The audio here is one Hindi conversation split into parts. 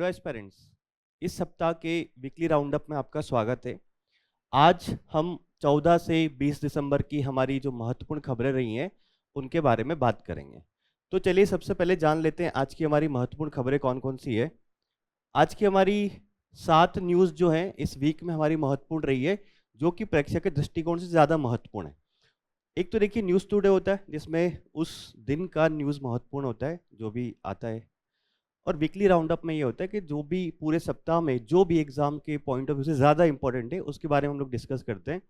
Hello aspirants. इस सप्ताह के वीकली राउंडअप में आपका स्वागत है। आज हम 14 से 20 दिसंबर की हमारी जो महत्वपूर्ण खबरें रही हैं उनके बारे में बात करेंगे। तो चलिए सबसे पहले जान लेते हैं आज की हमारी महत्वपूर्ण खबरें कौन कौन सी है। आज की हमारी 7 न्यूज़ जो हैं इस वीक में हमारी महत्वपूर्ण रही है, जो कि प्रेक्षक के दृष्टिकोण से ज़्यादा महत्वपूर्ण है। एक तो देखिए न्यूज़ टुडे होता है जिसमें उस दिन का न्यूज़ महत्वपूर्ण होता है जो भी आता है, और वीकली राउंडअप में ये होता है कि जो भी पूरे सप्ताह में जो भी एग्जाम के पॉइंट ऑफ व्यू से ज़्यादा इंपॉर्टेंट है उसके बारे में हम लोग डिस्कस करते हैं।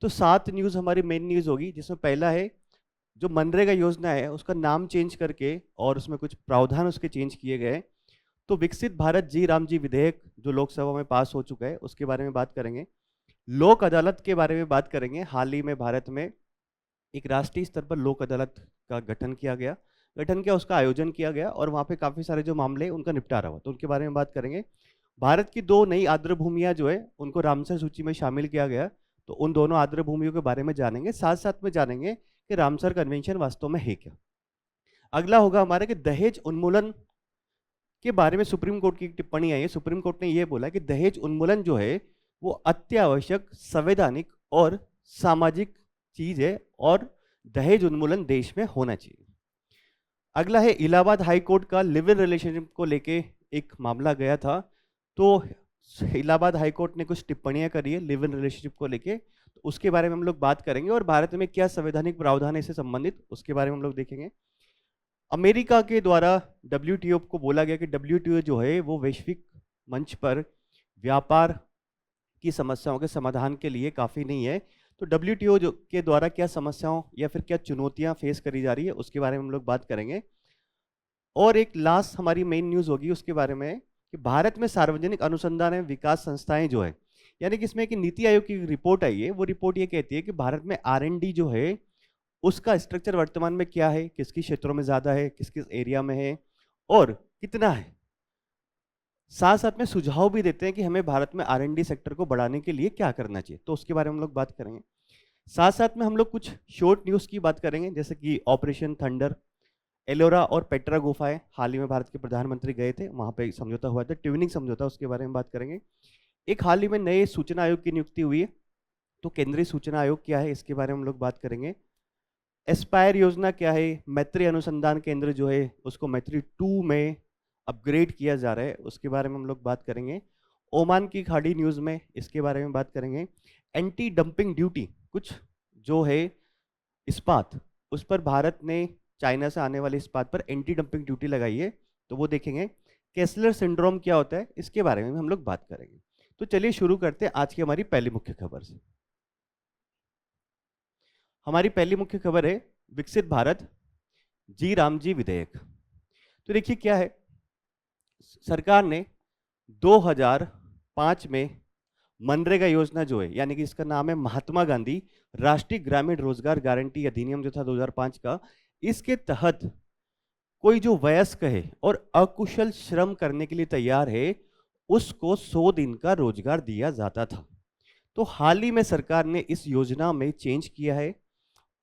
तो 7 न्यूज़ हमारी मेन न्यूज़ होगी, जिसमें पहला है जो मनरेगा योजना है उसका नाम चेंज करके और उसमें कुछ प्रावधान उसके चेंज किए गए हैं। तो विकसित भारत जी राम जी विधेयक जो लोकसभा में पास हो चुका है उसके बारे में बात करेंगे। लोक अदालत के बारे में बात करेंगे। हाल ही में भारत में एक राष्ट्रीय स्तर पर लोक अदालत का गठन किया, उसका आयोजन किया गया और वहाँ पे काफ़ी सारे जो मामले हैं उनका निपटारा हुआ, तो उनके बारे में बात करेंगे। भारत की 2 नई आर्द्र भूमियाँ जो है उनको रामसर सूची में शामिल किया गया, तो उन दोनों आर्द्र भूमियों के बारे में जानेंगे। साथ साथ में जानेंगे कि रामसर कन्वेंशन वास्तव में है क्या। अगला होगा हमारे कि दहेज उन्मूलन के बारे में सुप्रीम कोर्ट की एक टिप्पणी आई है। सुप्रीम कोर्ट ने यह बोला कि दहेज उन्मूलन जो है वो अत्यावश्यक, संवैधानिक और सामाजिक चीज है और दहेज उन्मूलन देश में होना चाहिए। अगला है इलाहाबाद हाई कोर्ट का लिव इन रिलेशनशिप को लेके एक मामला गया था, तो इलाहाबाद हाई कोर्ट ने कुछ टिप्पणियां करी है लिव इन रिलेशनशिप को लेके, तो उसके बारे में हम लोग बात करेंगे। और भारत में क्या संवैधानिक प्रावधान है इससे संबंधित, उसके बारे में हम लोग देखेंगे। अमेरिका के द्वारा डब्ल्यूटीओ को बोला गया कि डब्ल्यूटीओ जो है वो वैश्विक मंच पर व्यापार की समस्याओं के समाधान के लिए काफ़ी नहीं है। तो डब्ल्यूटीओ जो के द्वारा क्या समस्याओं या फिर क्या चुनौतियां फेस करी जा रही है उसके बारे में हम लोग बात करेंगे। और एक लास्ट हमारी मेन न्यूज़ होगी उसके बारे में कि भारत में सार्वजनिक अनुसंधान एवं विकास संस्थाएं जो है, यानी कि इसमें एक नीति आयोग की रिपोर्ट आई है। वो रिपोर्ट ये कहती है कि भारत में R&D जो है उसका स्ट्रक्चर वर्तमान में क्या है, किसकी क्षेत्रों में ज़्यादा है, किस किस एरिया में है और कितना है। साथ साथ में सुझाव भी देते हैं कि हमें भारत में R&D सेक्टर को बढ़ाने के लिए क्या करना चाहिए, तो उसके बारे में हम लोग बात करेंगे। साथ साथ में हम लोग कुछ शॉर्ट न्यूज़ की बात करेंगे, जैसे कि ऑपरेशन थंडर, एलोरा और पेट्रा गुफाएं। हाल ही में भारत के प्रधानमंत्री गए थे, वहां पे समझौता हुआ था, ट्यूनिंग समझौता, उसके बारे में बात करेंगे। एक हाल ही में नए सूचना आयोग की नियुक्ति हुई है, तो केंद्रीय सूचना आयोग क्या है इसके बारे में हम लोग बात करेंगे। एस्पायर योजना क्या है, मैत्री अनुसंधान केंद्र जो है उसको मैत्री 2 में अपग्रेड किया जा रहा है, उसके बारे में हम लोग बात करेंगे। ओमान की खाड़ी न्यूज़ में इसके बारे में बात करेंगे। एंटी डंपिंग ड्यूटी कुछ जो है इस्पात, उस पर भारत ने चाइना से आने वाले इस्पात पर एंटी डंपिंग ड्यूटी लगाई है, तो वो देखेंगे। केसलर सिंड्रोम क्या होता है इसके बारे में हम लोग बात करेंगे। तो चलिए शुरू करते हैं आज की हमारी पहली मुख्य खबर से। हमारी पहली मुख्य खबर है विकसित भारत जी राम जी विधेयक। तो देखिए क्या है, सरकार ने 2005 में मनरेगा योजना जो है, यानी कि इसका नाम है महात्मा गांधी राष्ट्रीय ग्रामीण रोजगार गारंटी अधिनियम जो था 2005 का, इसके तहत कोई जो वयस्क है और अकुशल श्रम करने के लिए तैयार है उसको 100 दिन का रोजगार दिया जाता था। तो हाल ही में सरकार ने इस योजना में चेंज किया है।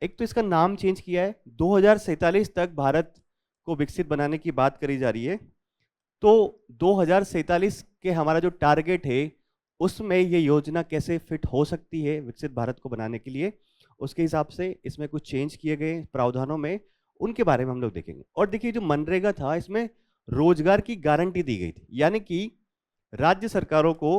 एक तो इसका नाम चेंज किया है, 2047 तक भारत को विकसित बनाने की बात करी जा रही है, तो 2047 के हमारा जो टारगेट है उसमें ये योजना कैसे फिट हो सकती है विकसित भारत को बनाने के लिए, उसके हिसाब से इसमें कुछ चेंज किए गए प्रावधानों में, उनके बारे में हम लोग देखेंगे। और देखिए जो मनरेगा था इसमें रोजगार की गारंटी दी गई थी, यानी कि राज्य सरकारों को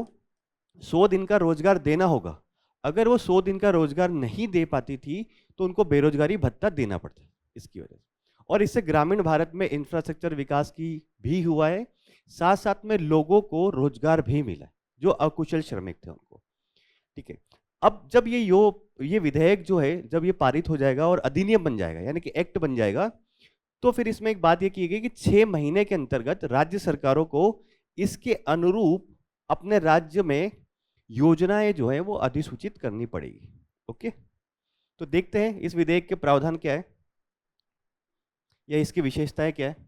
100 दिन का रोजगार देना होगा। अगर वो 100 दिन का रोजगार नहीं दे पाती थी तो उनको बेरोजगारी भत्ता देना पड़ता है इसकी वजह से। और इससे ग्रामीण भारत में इंफ्रास्ट्रक्चर विकास की भी हुआ है, साथ साथ में लोगों को रोजगार भी मिला है जो अकुशल श्रमिक थे उनको। ठीक है, अब जब ये विधेयक जो है जब ये पारित हो जाएगा और अधिनियम बन जाएगा, यानी कि एक्ट बन जाएगा, तो फिर इसमें एक बात ये की गई कि 6 महीने के अंतर्गत राज्य सरकारों को इसके अनुरूप अपने राज्य में योजनाएं जो है वो अधिसूचित करनी पड़ेगी। ओके, तो देखते हैं इस विधेयक के प्रावधान क्या है या इसकी विशेषताएं क्या है।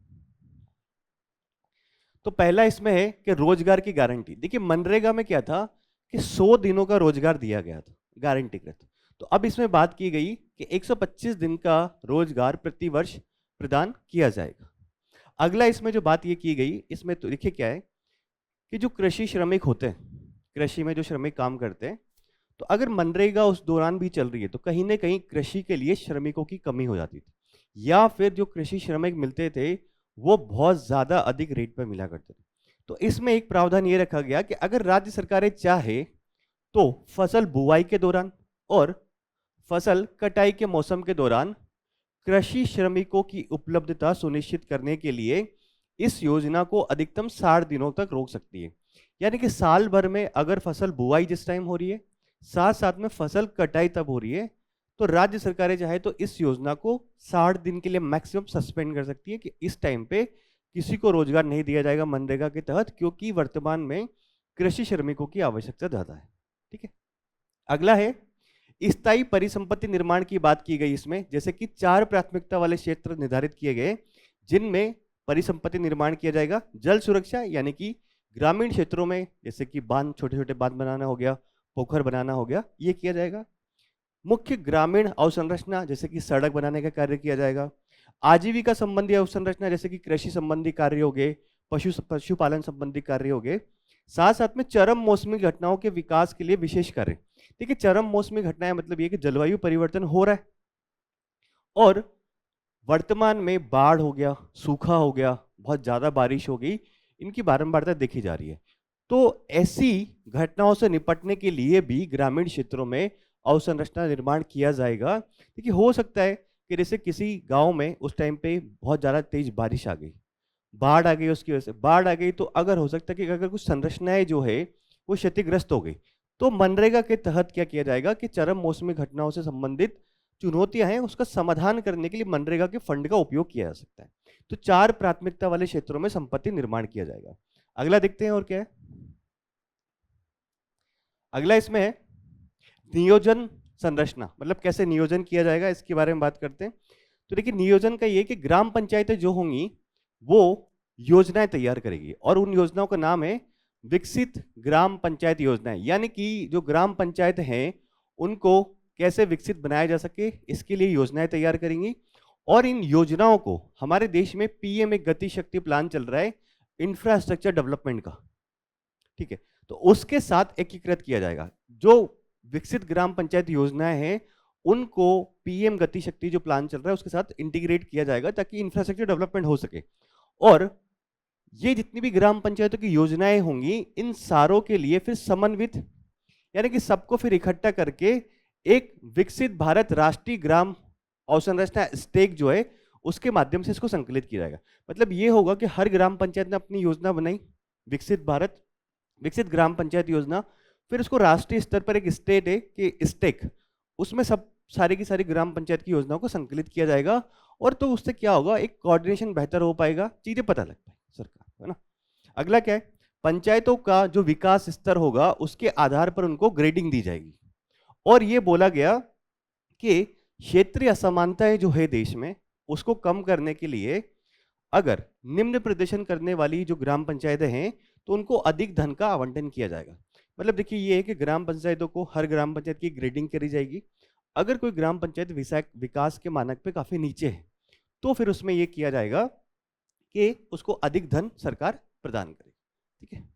तो पहला इसमें है कि रोजगार की गारंटी। देखिए मनरेगा में क्या था कि 100 दिनों का रोजगार दिया गया था गारंटीकृत, तो अब इसमें बात की गई कि 125 दिन का रोजगार प्रति वर्ष प्रदान किया जाएगा। अगला इसमें जो बात ये की गई, इसमें तो देखिए क्या है कि जो कृषि श्रमिक होते हैं, कृषि में जो श्रमिक काम करते हैं, तो अगर मनरेगा उस दौरान भी चल रही है तो कहीं ना कहीं कृषि के लिए श्रमिकों की कमी हो जाती थी, या फिर जो कृषि श्रमिक मिलते थे वो बहुत ज़्यादा अधिक रेट पर मिला करते थे। तो इसमें एक प्रावधान ये रखा गया कि अगर राज्य सरकारें चाहे तो फसल बुआई के दौरान और फसल कटाई के मौसम के दौरान कृषि श्रमिकों की उपलब्धता सुनिश्चित करने के लिए इस योजना को अधिकतम 60 दिनों तक रोक सकती है। यानी कि साल भर में अगर फसल बुआई जिस टाइम हो रही है, साथ साथ में फसल कटाई तब हो रही है, तो राज्य सरकारें चाहे तो इस योजना को 60 दिन के लिए मैक्सिमम सस्पेंड कर सकती है कि इस टाइम पे किसी को रोजगार नहीं दिया जाएगा मनरेगा के तहत, क्योंकि वर्तमान में कृषि श्रमिकों की आवश्यकता ज्यादा है। ठीक है, अगला है स्थायी परिसंपत्ति निर्माण की बात की गई इसमें, जैसे कि 4 प्राथमिकता वाले क्षेत्र निर्धारित किए गए जिनमें परिसंपत्ति निर्माण किया जाएगा। जल सुरक्षा यानी कि ग्रामीण क्षेत्रों में जैसे कि बांध, छोटे छोटे बांध बनाना हो गया, पोखर बनाना हो गया, ये किया जाएगा। मुख्य ग्रामीण अवसंरचना जैसे कि सड़क बनाने का कार्य किया जाएगा। आजीविका संबंधी अवसंरचना जैसे कि कृषि संबंधी कार्य हो गए, पशुपालन संबंधी कार्य हो गए। साथ साथ में चरम मौसमी घटनाओं के विकास के लिए विशेष कार्य। देखिए चरम मौसमी घटनाएं मतलब ये कि जलवायु परिवर्तन हो रहा है और वर्तमान में बाढ़ हो गया, सूखा हो गया, बहुत ज्यादा बारिश हो गई, इनकी बारंबारता देखी जा रही है। तो ऐसी घटनाओं से निपटने के लिए भी ग्रामीण क्षेत्रों में अवसंरचना निर्माण किया जाएगा। देखिए हो सकता है कि जैसे किसी गांव में उस टाइम पे बहुत ज्यादा तेज बारिश आ गई, बाढ़ आ गई, उसकी वजह से बाढ़ आ गई, तो अगर हो सकता है कि अगर कुछ संरचनाएं जो है वो क्षतिग्रस्त हो गई, तो मनरेगा के तहत क्या किया जाएगा कि चरम मौसमी घटनाओं से संबंधित चुनौतियां हैं उसका समाधान करने के लिए मनरेगा के फंड का उपयोग किया जा सकता है। तो 4 प्राथमिकता वाले क्षेत्रों में संपत्ति निर्माण किया जाएगा। अगला देखते हैं और क्या है। अगला इसमें है नियोजन संरचना, मतलब कैसे नियोजन किया जाएगा इसके बारे में बात करते हैं। तो देखिए नियोजन का ये कि ग्राम पंचायतें जो होंगी वो योजनाएं तैयार करेगी और उन योजनाओं का नाम है विकसित ग्राम पंचायत योजनाएं। यानी कि जो ग्राम पंचायत हैं उनको कैसे विकसित बनाया जा सके इसके लिए योजनाएं तैयार करेंगी। और इन योजनाओं को हमारे देश में पीएम एक गति शक्ति प्लान चल रहा है इंफ्रास्ट्रक्चर डेवलपमेंट का, ठीक है, तो उसके साथ एकीकृत किया जाएगा। जो विकसित ग्राम पंचायत योजनाएं हैं उनको पीएम गति शक्ति जो प्लान चल रहा है उसके साथ इंटीग्रेट किया जाएगा ताकि इंफ्रास्ट्रक्चर डेवलपमेंट हो सके। और ये जितनी भी ग्राम पंचायतों की योजनाएं होंगी इन सारों के लिए फिर समन्वित, यानी कि सबको फिर इकट्ठा करके एक विकसित भारत राष्ट्रीय ग्राम अवसंरचना स्टेक जो है उसके माध्यम से इसको संकलित किया जाएगा। मतलब ये होगा कि हर ग्राम पंचायत ने अपनी योजना बनाई, विकसित भारत, विकसित ग्राम पंचायत योजना, फिर उसको राष्ट्रीय स्तर पर एक स्टेट है कि स्टेक, उसमें सब सारी की सारी ग्राम पंचायत की योजनाओं को संकलित किया जाएगा। और तो उससे क्या होगा, एक कोऑर्डिनेशन बेहतर हो पाएगा, चीजें पता लग पाएगी सरकार को, है ना। अगला क्या है, पंचायतों का जो विकास स्तर होगा उसके आधार पर उनको ग्रेडिंग दी जाएगी। और ये बोला गया कि क्षेत्रीय असमानताएं जो है देश में उसको कम करने के लिए अगर निम्न प्रदर्शन करने वाली जो ग्राम पंचायतें हैं तो उनको अधिक धन का आवंटन किया जाएगा। मतलब देखिए ये है कि ग्राम पंचायतों को, हर ग्राम पंचायत की ग्रेडिंग करी जाएगी। अगर कोई ग्राम पंचायत विकास के मानक पे काफी नीचे है तो फिर उसमें यह किया जाएगा कि उसको अधिक धन सरकार प्रदान करेगी। ठीक है,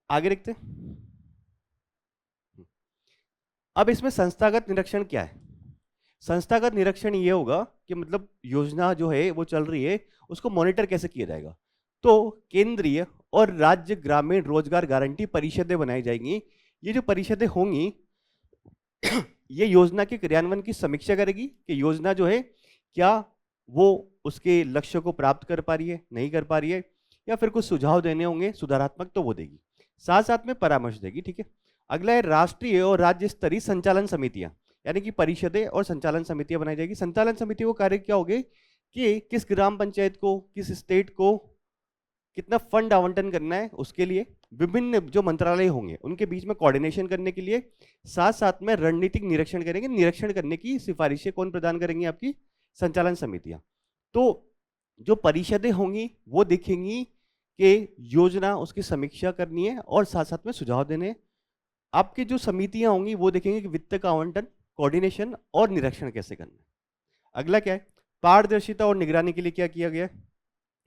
आगे देखते हैं। अब इसमें संस्थागत निरीक्षण क्या है। संस्थागत निरीक्षण ये होगा कि मतलब योजना जो है वो चल रही है उसको मॉनिटर कैसे किया जाएगा। तो केंद्रीय और राज्य ग्रामीण रोजगार गारंटी परिषदें बनाई जाएंगी। ये जो परिषदें होंगी ये योजना के क्रियान्वयन की समीक्षा करेगी कि योजना जो है क्या वो उसके लक्ष्य को प्राप्त कर पा रही है, नहीं कर पा रही है, या फिर कुछ सुझाव देने होंगे सुधारात्मक तो वो देगी, साथ साथ में परामर्श देगी। ठीक है, अगला है राष्ट्रीय और राज्य स्तरीय संचालन समितियां, यानी कि परिषदें और संचालन समितियां बनाई जाएगी। संचालन समिति को कार्य क्या होगे कि किस ग्राम पंचायत को, किस स्टेट को कितना फंड आवंटन करना है, उसके लिए विभिन्न जो मंत्रालय होंगे उनके बीच में कोऑर्डिनेशन करने के लिए, साथ साथ में रणनीतिक निरीक्षण करेंगे। निरीक्षण करने की सिफारिशें कौन प्रदान करेंगी, आपकी संचालन समितियां। तो जो परिषदें होंगी वो देखेंगी कि योजना उसकी समीक्षा करनी है और साथ साथ में सुझाव देने हैं। आपकी जो समितियां होंगी वो देखेंगे कि वित्त का आवंटन, कोऑर्डिनेशन और निरीक्षण कैसे करना है। अगला क्या है, पारदर्शिता और निगरानी के लिए क्या किया गया है।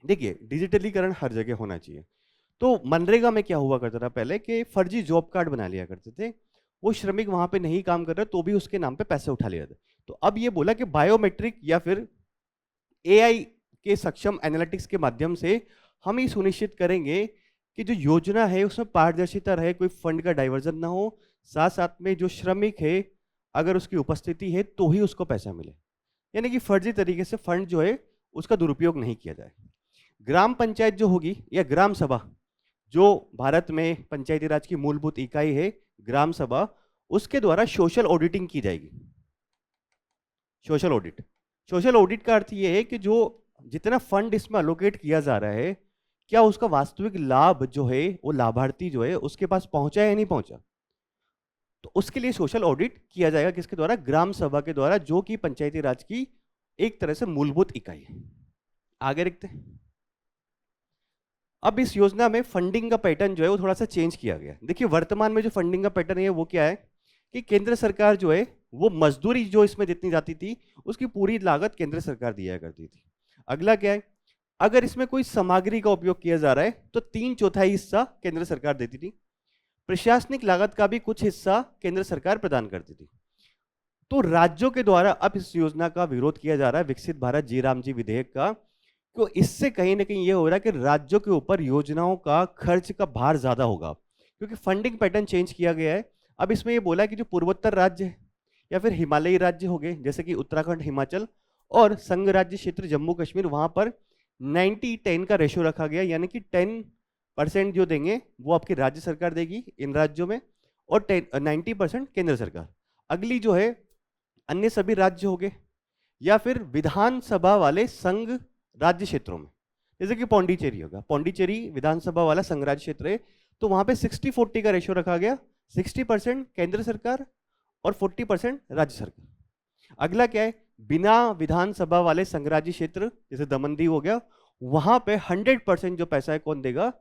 देखिए डिजिटलीकरण हर जगह होना चाहिए, तो मनरेगा में क्या हुआ करता था पहले कि फर्जी जॉब कार्ड बना लिया करते थे, वो श्रमिक वहां पे नहीं काम कर रहे तो भी उसके नाम पे पैसे उठा लिया था। तो अब ये बोला कि बायोमेट्रिक या फिर एआई के सक्षम एनालिटिक्स के माध्यम से हम ये सुनिश्चित करेंगे कि जो योजना है उसमें पारदर्शिता रहे, कोई फंड का डाइवर्जन ना हो, साथ साथ में जो श्रमिक है अगर उसकी उपस्थिति है तो ही उसको पैसा मिले, यानी कि फर्जी तरीके से फंड जो है उसका दुरुपयोग नहीं किया जाए। ग्राम पंचायत जो होगी या ग्राम सभा, जो भारत में पंचायती राज की मूलभूत इकाई है ग्राम सभा, उसके द्वारा सोशल ऑडिटिंग की जाएगी। सोशल ऑडिट का अर्थ ये है कि जो जितना फंड इसमें अलोकेट किया जा रहा है, क्या उसका वास्तविक लाभ जो है वो लाभार्थी जो है उसके पास पहुंचा है या नहीं पहुंचा। तो उसके लिए सोशल ऑडिट किया जाएगा, किसके द्वारा? ग्राम सभा के द्वारा, जो कि पंचायती राज की एक तरह से मूलभूत इकाई है। आगे देखते हैं। अब इस योजना में फंडिंग का पैटर्न जो है वो थोड़ा सा चेंज किया गया। देखिए वर्तमान में जो फंडिंग का पैटर्न है वो क्या है कि केंद्र सरकार जो है वो मजदूरी जो इसमें जितनी जाती थी उसकी पूरी लागत केंद्र सरकार दिया करती थी। अगला क्या है, अगर इसमें कोई सामग्री का उपयोग किया जा रहा है तो 3/4 हिस्सा केंद्र सरकार देती थी। प्रशासनिक लागत का भी कुछ हिस्सा केंद्र सरकार प्रदान करती थी। तो राज्यों के द्वारा अब इस योजना का विरोध किया जा रहा है, विकसित भारत जी राम जी विधेयक का। तो इससे कहीं ना कहीं ये हो रहा है कि राज्यों के ऊपर योजनाओं का खर्च का भार ज्यादा होगा, क्योंकि फंडिंग पैटर्न चेंज किया गया है। अब इसमें ये बोला कि जो पूर्वोत्तर राज्य है या फिर हिमालयी राज्य हो गए जैसे कि उत्तराखंड, हिमाचल और संघ राज्य क्षेत्र जम्मू कश्मीर, वहां पर 90-10 का रेशो रखा गया, यानी कि 10% जो देंगे वो आपकी राज्य सरकार देगी इन राज्यों में और 90% केंद्र सरकार। अगली जो है अन्य सभी राज्य हो गए या फिर विधानसभा वाले संघ राज्य क्षेत्रों में, जैसे कि पौंडीचेरी होगा, पौंडीचेरी विधानसभा वाला संघ राज्य क्षेत्र है, तो वहां पे 60-40 का रेशो रखा गया, 60% केंद्र सरकार और 40% राज्य सरकार। अगला क्या है, बिना विधानसभा वाले संघ राज्य क्षेत्र जैसे दमन दीव हो गया, वहां पे 100% जो पैसा है कौन देगा?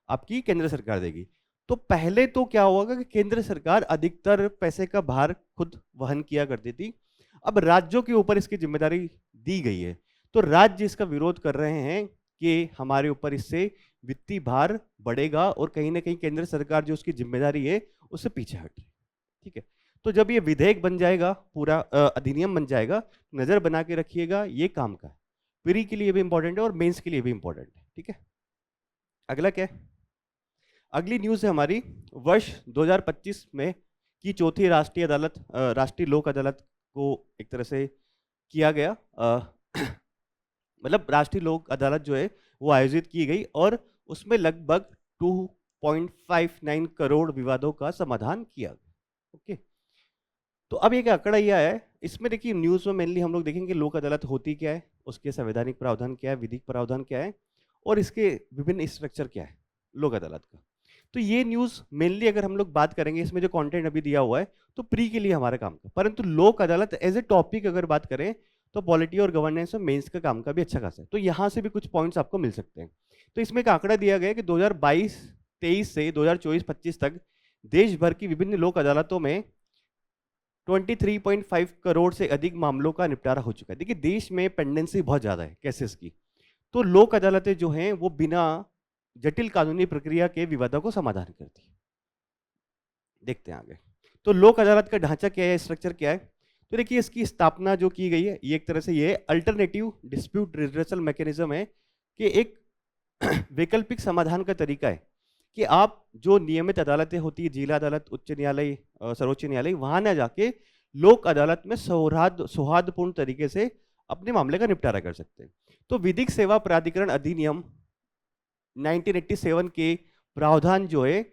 आपकी केंद्र सरकार देगी। तो पहले तो क्या होगा कि केंद्र सरकार अधिकतर पैसे का भार खुद वहन किया करती थी, अब राज्यों के ऊपर इसकी जिम्मेदारी दी गई है। तो राज्य इसका विरोध कर रहे हैं कि हमारे ऊपर इससे वित्तीय भार बढ़ेगा और कहीं ना कहीं केंद्र सरकार जो उसकी जिम्मेदारी है उससे पीछे हट रही है। ठीक है, तो जब ये विधेयक बन जाएगा, पूरा अधिनियम बन जाएगा, नजर बना के रखिएगा, ये काम का है, प्री के लिए भी इंपॉर्टेंट है और मेंस के लिए भी इंपॉर्टेंट है। ठीक है, अगला क्या है? अगली न्यूज है हमारी, वर्ष 2025 में की चौथी राष्ट्रीय अदालत, राष्ट्रीय लोक अदालत को एक तरह से किया गया, मतलब राष्ट्रीय लोक अदालत जो है वो आयोजित की गई और उसमें लगभग 2.59 करोड़ विवादों का समाधान किया गया। ओके, तो अब एक आंकड़ा यह है, इसमें देखिए न्यूज में मेनली हम लोग देखेंगे लोक अदालत होती क्या है, उसके संवैधानिक प्रावधान क्या है, विधिक प्रावधान क्या है और इसके विभिन्न स्ट्रक्चर क्या है लोक अदालत का। तो ये न्यूज मेनली अगर हम लोग बात करेंगे, इसमें जो कंटेंट अभी दिया हुआ है तो प्री के लिए हमारा काम का, परंतु लोक अदालत एज ए टॉपिक अगर बात करें तो पॉलिटी और गवर्नेंस और मेंस का काम का भी अच्छा खासा है, तो यहाँ से भी कुछ पॉइंट्स आपको मिल सकते हैं। तो इसमें एक आंकड़ा दिया गया है कि 2022-23 से 2024-25 तक देश भर की विभिन्न लोक अदालतों में 23.5 करोड़ से अधिक मामलों का निपटारा हो चुका है। देखिए देश में पेंडेंसी बहुत ज्यादा है केसेस की, तो लोक अदालतें जो हैं वो बिना जटिल कानूनी प्रक्रिया के विवादों को समाधान करती है। देखते हैं आगे, तो लोक अदालत का ढांचा क्या है, स्ट्रक्चर क्या है? तो देखिए इसकी स्थापना जो की गई है ये एक तरह से ये अल्टरनेटिव डिस्प्यूट रिड्रेसल मैकेनिज्म है, कि एक वैकल्पिक समाधान का तरीका है कि आप जो नियमित अदालतें होती है, जिला अदालत, उच्च न्यायालय, सर्वोच्च न्यायालय, वहां ना जाके लोक अदालत में सौहार्दपूर्ण तरीके से अपने मामले का निपटारा कर सकते हैं। तो विधिक सेवा प्राधिकरण अधिनियम 1987 के प्रावधान जो है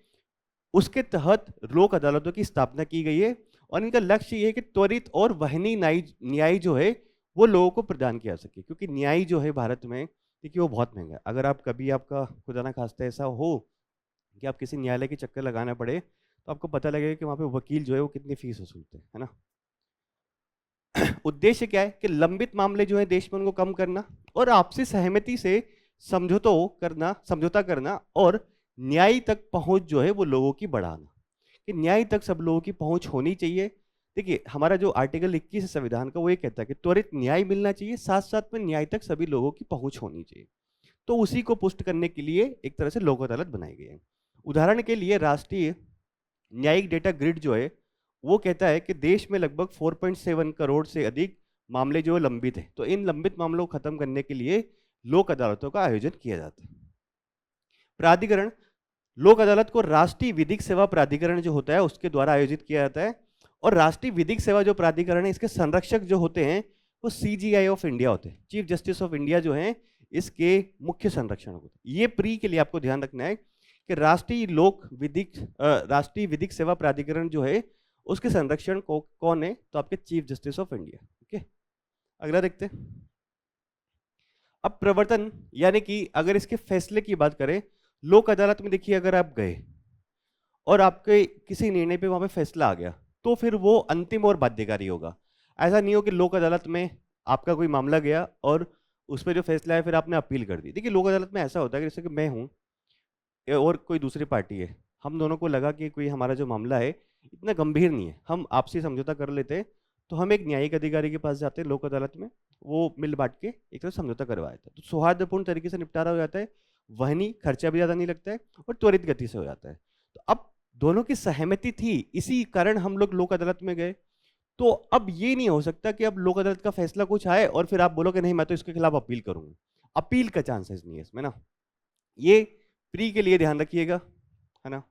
उसके तहत लोक अदालतों की स्थापना की गई है और इनका लक्ष्य ये है कि त्वरित और वहनी न्याय जो है वो लोगों को प्रदान किया सके, क्योंकि न्याय जो है भारत में देखिए वो बहुत महंगा है। अगर आप कभी आपका खुदा ना खास्ता ऐसा हो कि आप किसी न्यायालय के चक्कर लगाना पड़े तो आपको पता लगेगा कि वहाँ पे वकील जो है वो कितनी फीस वसूलते हैं, है ना। उद्देश्य क्या है कि लंबित मामले जो है देश में उनको कम करना और आपसी सहमति से समझौता करना और न्याय तक पहुंच जो है वो लोगों की बढ़ाना, कि न्याय तक सब लोगों की पहुंच होनी चाहिए। देखिए हमारा जो आर्टिकल 21 है संविधान का वो ये कहता है कि त्वरित न्याय मिलना चाहिए, साथ साथ में न्याय तक सभी लोगों की पहुंच होनी चाहिए। तो उसी को पुष्ट करने के लिए एक तरह से लोक अदालत बनाई गई है। उदाहरण के लिए राष्ट्रीय न्यायिक डेटा ग्रिड जो है वो कहता है कि देश में लगभग 4.7 करोड़ से अधिक मामले जो लंबित है, तो इन लंबित मामलों को खत्म करने के लिए लोक अदालतों का आयोजन किया जाता है। प्राधिकरण, लोक अदालत को राष्ट्रीय विधिक सेवा प्राधिकरण जो होता है उसके द्वारा आयोजित किया जाता है, और राष्ट्रीय विधिक सेवा जो प्राधिकरण है इसके संरक्षक जो होते हैं वो CJI ऑफ इंडिया होते हैं, चीफ जस्टिस ऑफ इंडिया जो है इसके मुख्य संरक्षक होते हैं। ये प्री के लिए आपको ध्यान रखना है कि राष्ट्रीय विधिक सेवा प्राधिकरण जो है उसके संरक्षण कौन है, तो आपके chief justice of India. Okay, अगला देखते हैं। अब प्रवर्तन यानी कि अगर इसके फैसले की बात करें, लोक अदालत में देखिए अगर आप गए और आपके किसी निर्णय पे वहां पे फैसला आ गया तो फिर वो अंतिम और बाध्यकारी होगा। ऐसा नहीं हो कि लोक अदालत में आपका कोई मामला गया और उस पर जो फैसला है फिर आपने अपील कर दी। देखिए लोक अदालत में ऐसा होता है कि जैसे कि मैं हूँ और कोई दूसरी पार्टी है, हम दोनों को लगा कि कोई हमारा जो मामला है इतना गंभीर नहीं है, हम आपसी समझौता कर लेते हैं, तो हम एक न्यायिक अधिकारी के पास जाते हैं लोक अदालत में, वो मिल बांट के एक तरह समझौता करवा देता है, तो सौहार्दपूर्ण तरीके से निपटारा हो जाता है, वहनी खर्चा भी ज़्यादा नहीं लगता है और त्वरित गति से हो जाता है। तो अब दोनों की सहमति थी, इसी कारण हम लोग लोक अदालत में गए। तो अब ये नहीं हो सकता कि अब लोक अदालत का फैसला कुछ आए और फिर आप बोलो कि नहीं मैं तो इसके खिलाफ अपील करूंगा, अपील का चांसेस नहीं है इसमें ना। ये प्री के लिए ध्यान रखिएगा, है ना।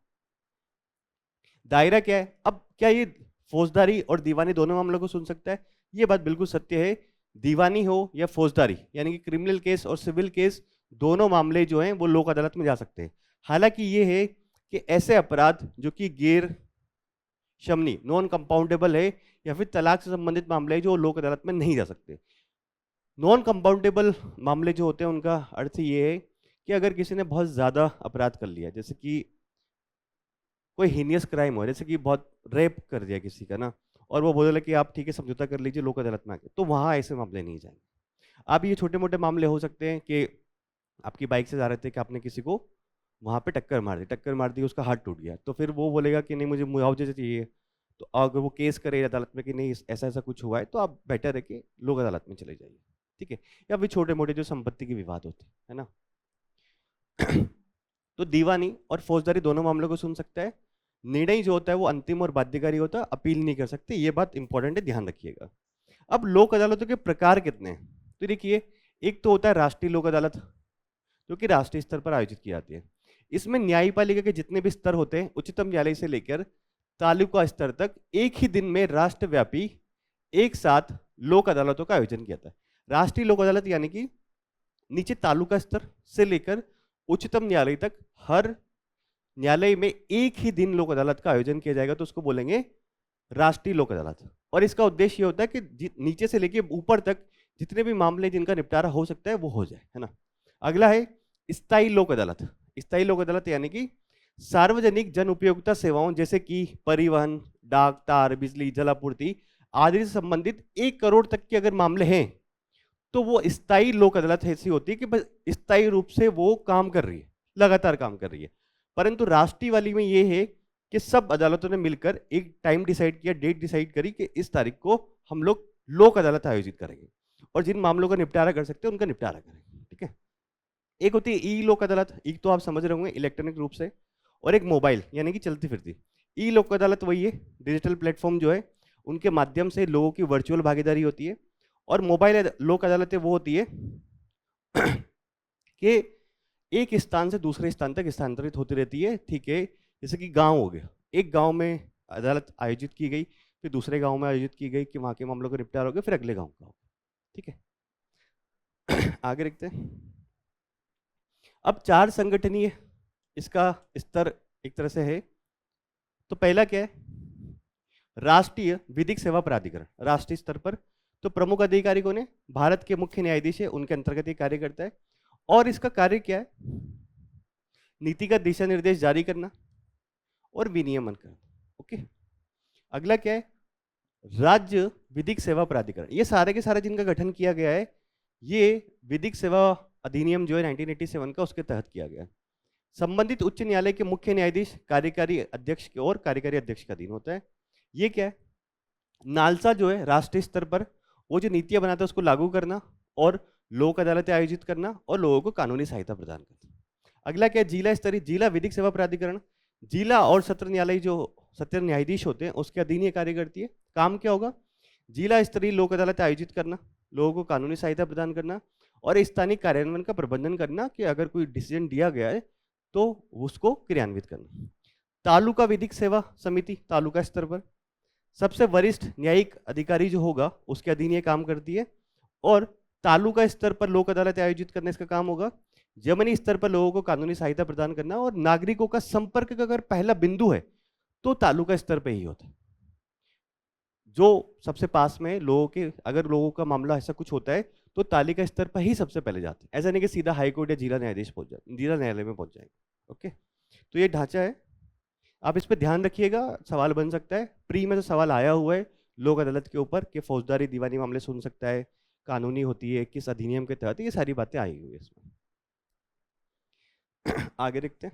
दायरा क्या है, अब क्या ये फौजदारी और दीवानी दोनों मामलों को सुन सकता है? ये बात बिल्कुल सत्य है, दीवानी हो या फौजदारी यानी कि क्रिमिनल केस और सिविल केस दोनों मामले जो हैं वो लोक अदालत में जा सकते हैं। हालांकि ये है कि ऐसे अपराध जो कि गैर शमनी नॉन कंपाउंडेबल है या फिर तलाक से संबंधित मामले जो लोक अदालत में नहीं जा सकते। नॉन कंपाउंडेबल मामले जो होते हैं उनका अर्थ ये है कि अगर किसी ने बहुत ज़्यादा अपराध कर लिया, जैसे कि कोई हीनियस क्राइम हो, जैसे कि बहुत रेप कर दिया किसी का ना, और वो बोले कि आप ठीक है समझौता कर लीजिए लोक अदालत में आके, तो वहाँ ऐसे मामले नहीं जाएंगे। अब ये छोटे मोटे मामले हो सकते हैं कि आपकी बाइक से जा रहे थे कि आपने किसी को वहाँ पे टक्कर मार दी उसका हाथ टूट गया, तो फिर वो बोलेगा कि नहीं मुझे मुआवजे चाहिए, तो अगर वो केस करे अदालत में कि नहीं ऐसा ऐसा कुछ हुआ है, तो आप बेटर है कि लोक अदालत में चले जाइए, ठीक है। या फिर छोटे मोटे जो संपत्ति के विवाद होते हैं ना तो दीवानी और फौजदारी दोनों मामलों को सुन सकता है। निर्णय जो होता है वो अंतिम और बाध्यकारी होता है, अपील नहीं कर सकते, ये बात इंपॉर्टेंट है, ध्यान रखिएगा। अब लोक अदालतों के प्रकार कितने हैं, तो देखिए एक तो होता है राष्ट्रीय लोक अदालत जो कि राष्ट्रीय स्तर पर आयोजित की जाती है। इसमें न्यायपालिका के जितने भी स्तर होते हैं, उच्चतम न्यायालय से लेकर तालुका स्तर तक, एक ही दिन में राष्ट्रव्यापी एक साथ लोक अदालतों का आयोजन किया जाता है। राष्ट्रीय लोक अदालत यानी कि नीचे तालुका स्तर से लेकर उच्चतम न्यायालय तक हर न्यायालय में एक ही दिन लोक अदालत का आयोजन किया जाएगा, तो उसको बोलेंगे राष्ट्रीय लोक अदालत। और इसका उद्देश्य ये होता है कि नीचे से लेकर ऊपर तक जितने भी मामले जिनका निपटारा हो सकता है वो हो जाए, है ना। अगला है स्थायी लोक अदालत। स्थायी लोक अदालत यानी कि सार्वजनिक जन उपयोगिता सेवाओं जैसे कि परिवहन, डाक, तार, बिजली, जलापूर्ति आदि से संबंधित 1 करोड़ तक के अगर मामले हैं तो वो स्थायी लोक अदालत ऐसी होती है कि बस स्थायी रूप से वो काम कर रही है, लगातार काम कर रही है। परंतु राष्ट्रीय वाली में ये है कि सब अदालतों ने मिलकर एक टाइम डिसाइड किया, डेट डिसाइड करी कि इस तारीख को हम लोग लोक अदालत आयोजित करेंगे और जिन मामलों का निपटारा कर सकते हैं उनका निपटारा करेंगे, ठीक है। एक होती है ई लोक अदालत, एक तो आप समझ रहे होंगे इलेक्ट्रॉनिक रूप से, और एक मोबाइल यानी कि चलती फिरती। ई लोक अदालत वही है, डिजिटल प्लेटफॉर्म जो है उनके माध्यम से लोगों की वर्चुअल भागीदारी होती है। और मोबाइल लोक अदालतें वो होती है कि एक स्थान से दूसरे स्थान तक स्थानांतरित होती रहती है, ठीक है। जैसे कि गांव हो गया, एक गांव में अदालत आयोजित की गई, फिर दूसरे गांव में आयोजित की गई कि वहां के मामलों का निपटारा हो गया, फिर अगले गांव का हो गया, ठीक है। आगे देखते हैं। अब 4 संगठनीय इसका स्तर एक तरह से है। तो पहला क्या है, राष्ट्रीय विधिक सेवा प्राधिकरण, राष्ट्रीय स्तर पर। तो प्रमुख अधिकारी कौन है, भारत के मुख्य न्यायाधीश है, उनके अंतर्गत ये कार्य करता है। और इसका कार्य क्या है, नीतिगत दिशा निर्देश जारी करना और विनियमन करना, ओके। अगला क्या है, राज्य विधिक सेवा प्राधिकरण। ये सारे के सारे जिनका गठन किया गया है, ये विधिक सेवा अधिनियम जो है 1987 का, उसके तहत किया गया है। संबंधित उच्च न्यायालय के मुख्य न्यायाधीश कार्यकारी अध्यक्ष के और कार्यकारी अध्यक्ष का अधीन होता है। ये क्या है, नालसा जो है राष्ट्रीय स्तर पर वो जो नीतियां बनाता है उसको लागू करना और लोक अदालतें आयोजित करना और लोगों को कानूनी सहायता प्रदान करना। अगला क्या है, जिला स्तरीय जिला विधिक सेवा प्राधिकरण। जिला और सत्र न्यायालय जो सत्र न्यायाधीश होते हैं उसके अधीन ये कार्य करती है। काम क्या होगा, जिला स्तरीय लोक अदालत आयोजित करना, लोगों को कानूनी सहायता प्रदान करना और स्थानीय कार्यान्वयन का प्रबंधन करना कि अगर कोई डिसीजन दिया गया है तो उसको क्रियान्वित करना। तालुका विधिक सेवा समिति तालुका स्तर पर सबसे वरिष्ठ न्यायिक अधिकारी जो होगा उसके अधीन ये काम करती है और तालुका स्तर पर लोक अदालत आयोजित करने इसका काम होगा। जमीनी स्तर पर लोगों को कानूनी सहायता प्रदान करना और नागरिकों का संपर्क का अगर पहला बिंदु है तो तालुका स्तर पे ही होता है, जो सबसे पास में लोगों के, अगर लोगों का मामला ऐसा कुछ होता है तो तालिका स्तर पर ही सबसे पहले जाते हैं। ऐसा नहीं कि सीधा हाईकोर्ट या जिला न्यायाधीश पहुंच जाए, जिला न्यायालय में पहुंच जाएंगे। ओके, तो ये ढांचा है, आप इस पर ध्यान रखिएगा, सवाल बन सकता है। प्री में तो सवाल आया हुआ है लोक अदालत के ऊपर कि फौजदारी दीवानी मामले सुन सकता है, कानूनी होती है, किस अधिनियम के तहत, ये सारी बातें आई हुई है इसमें। आगे देखते हैं।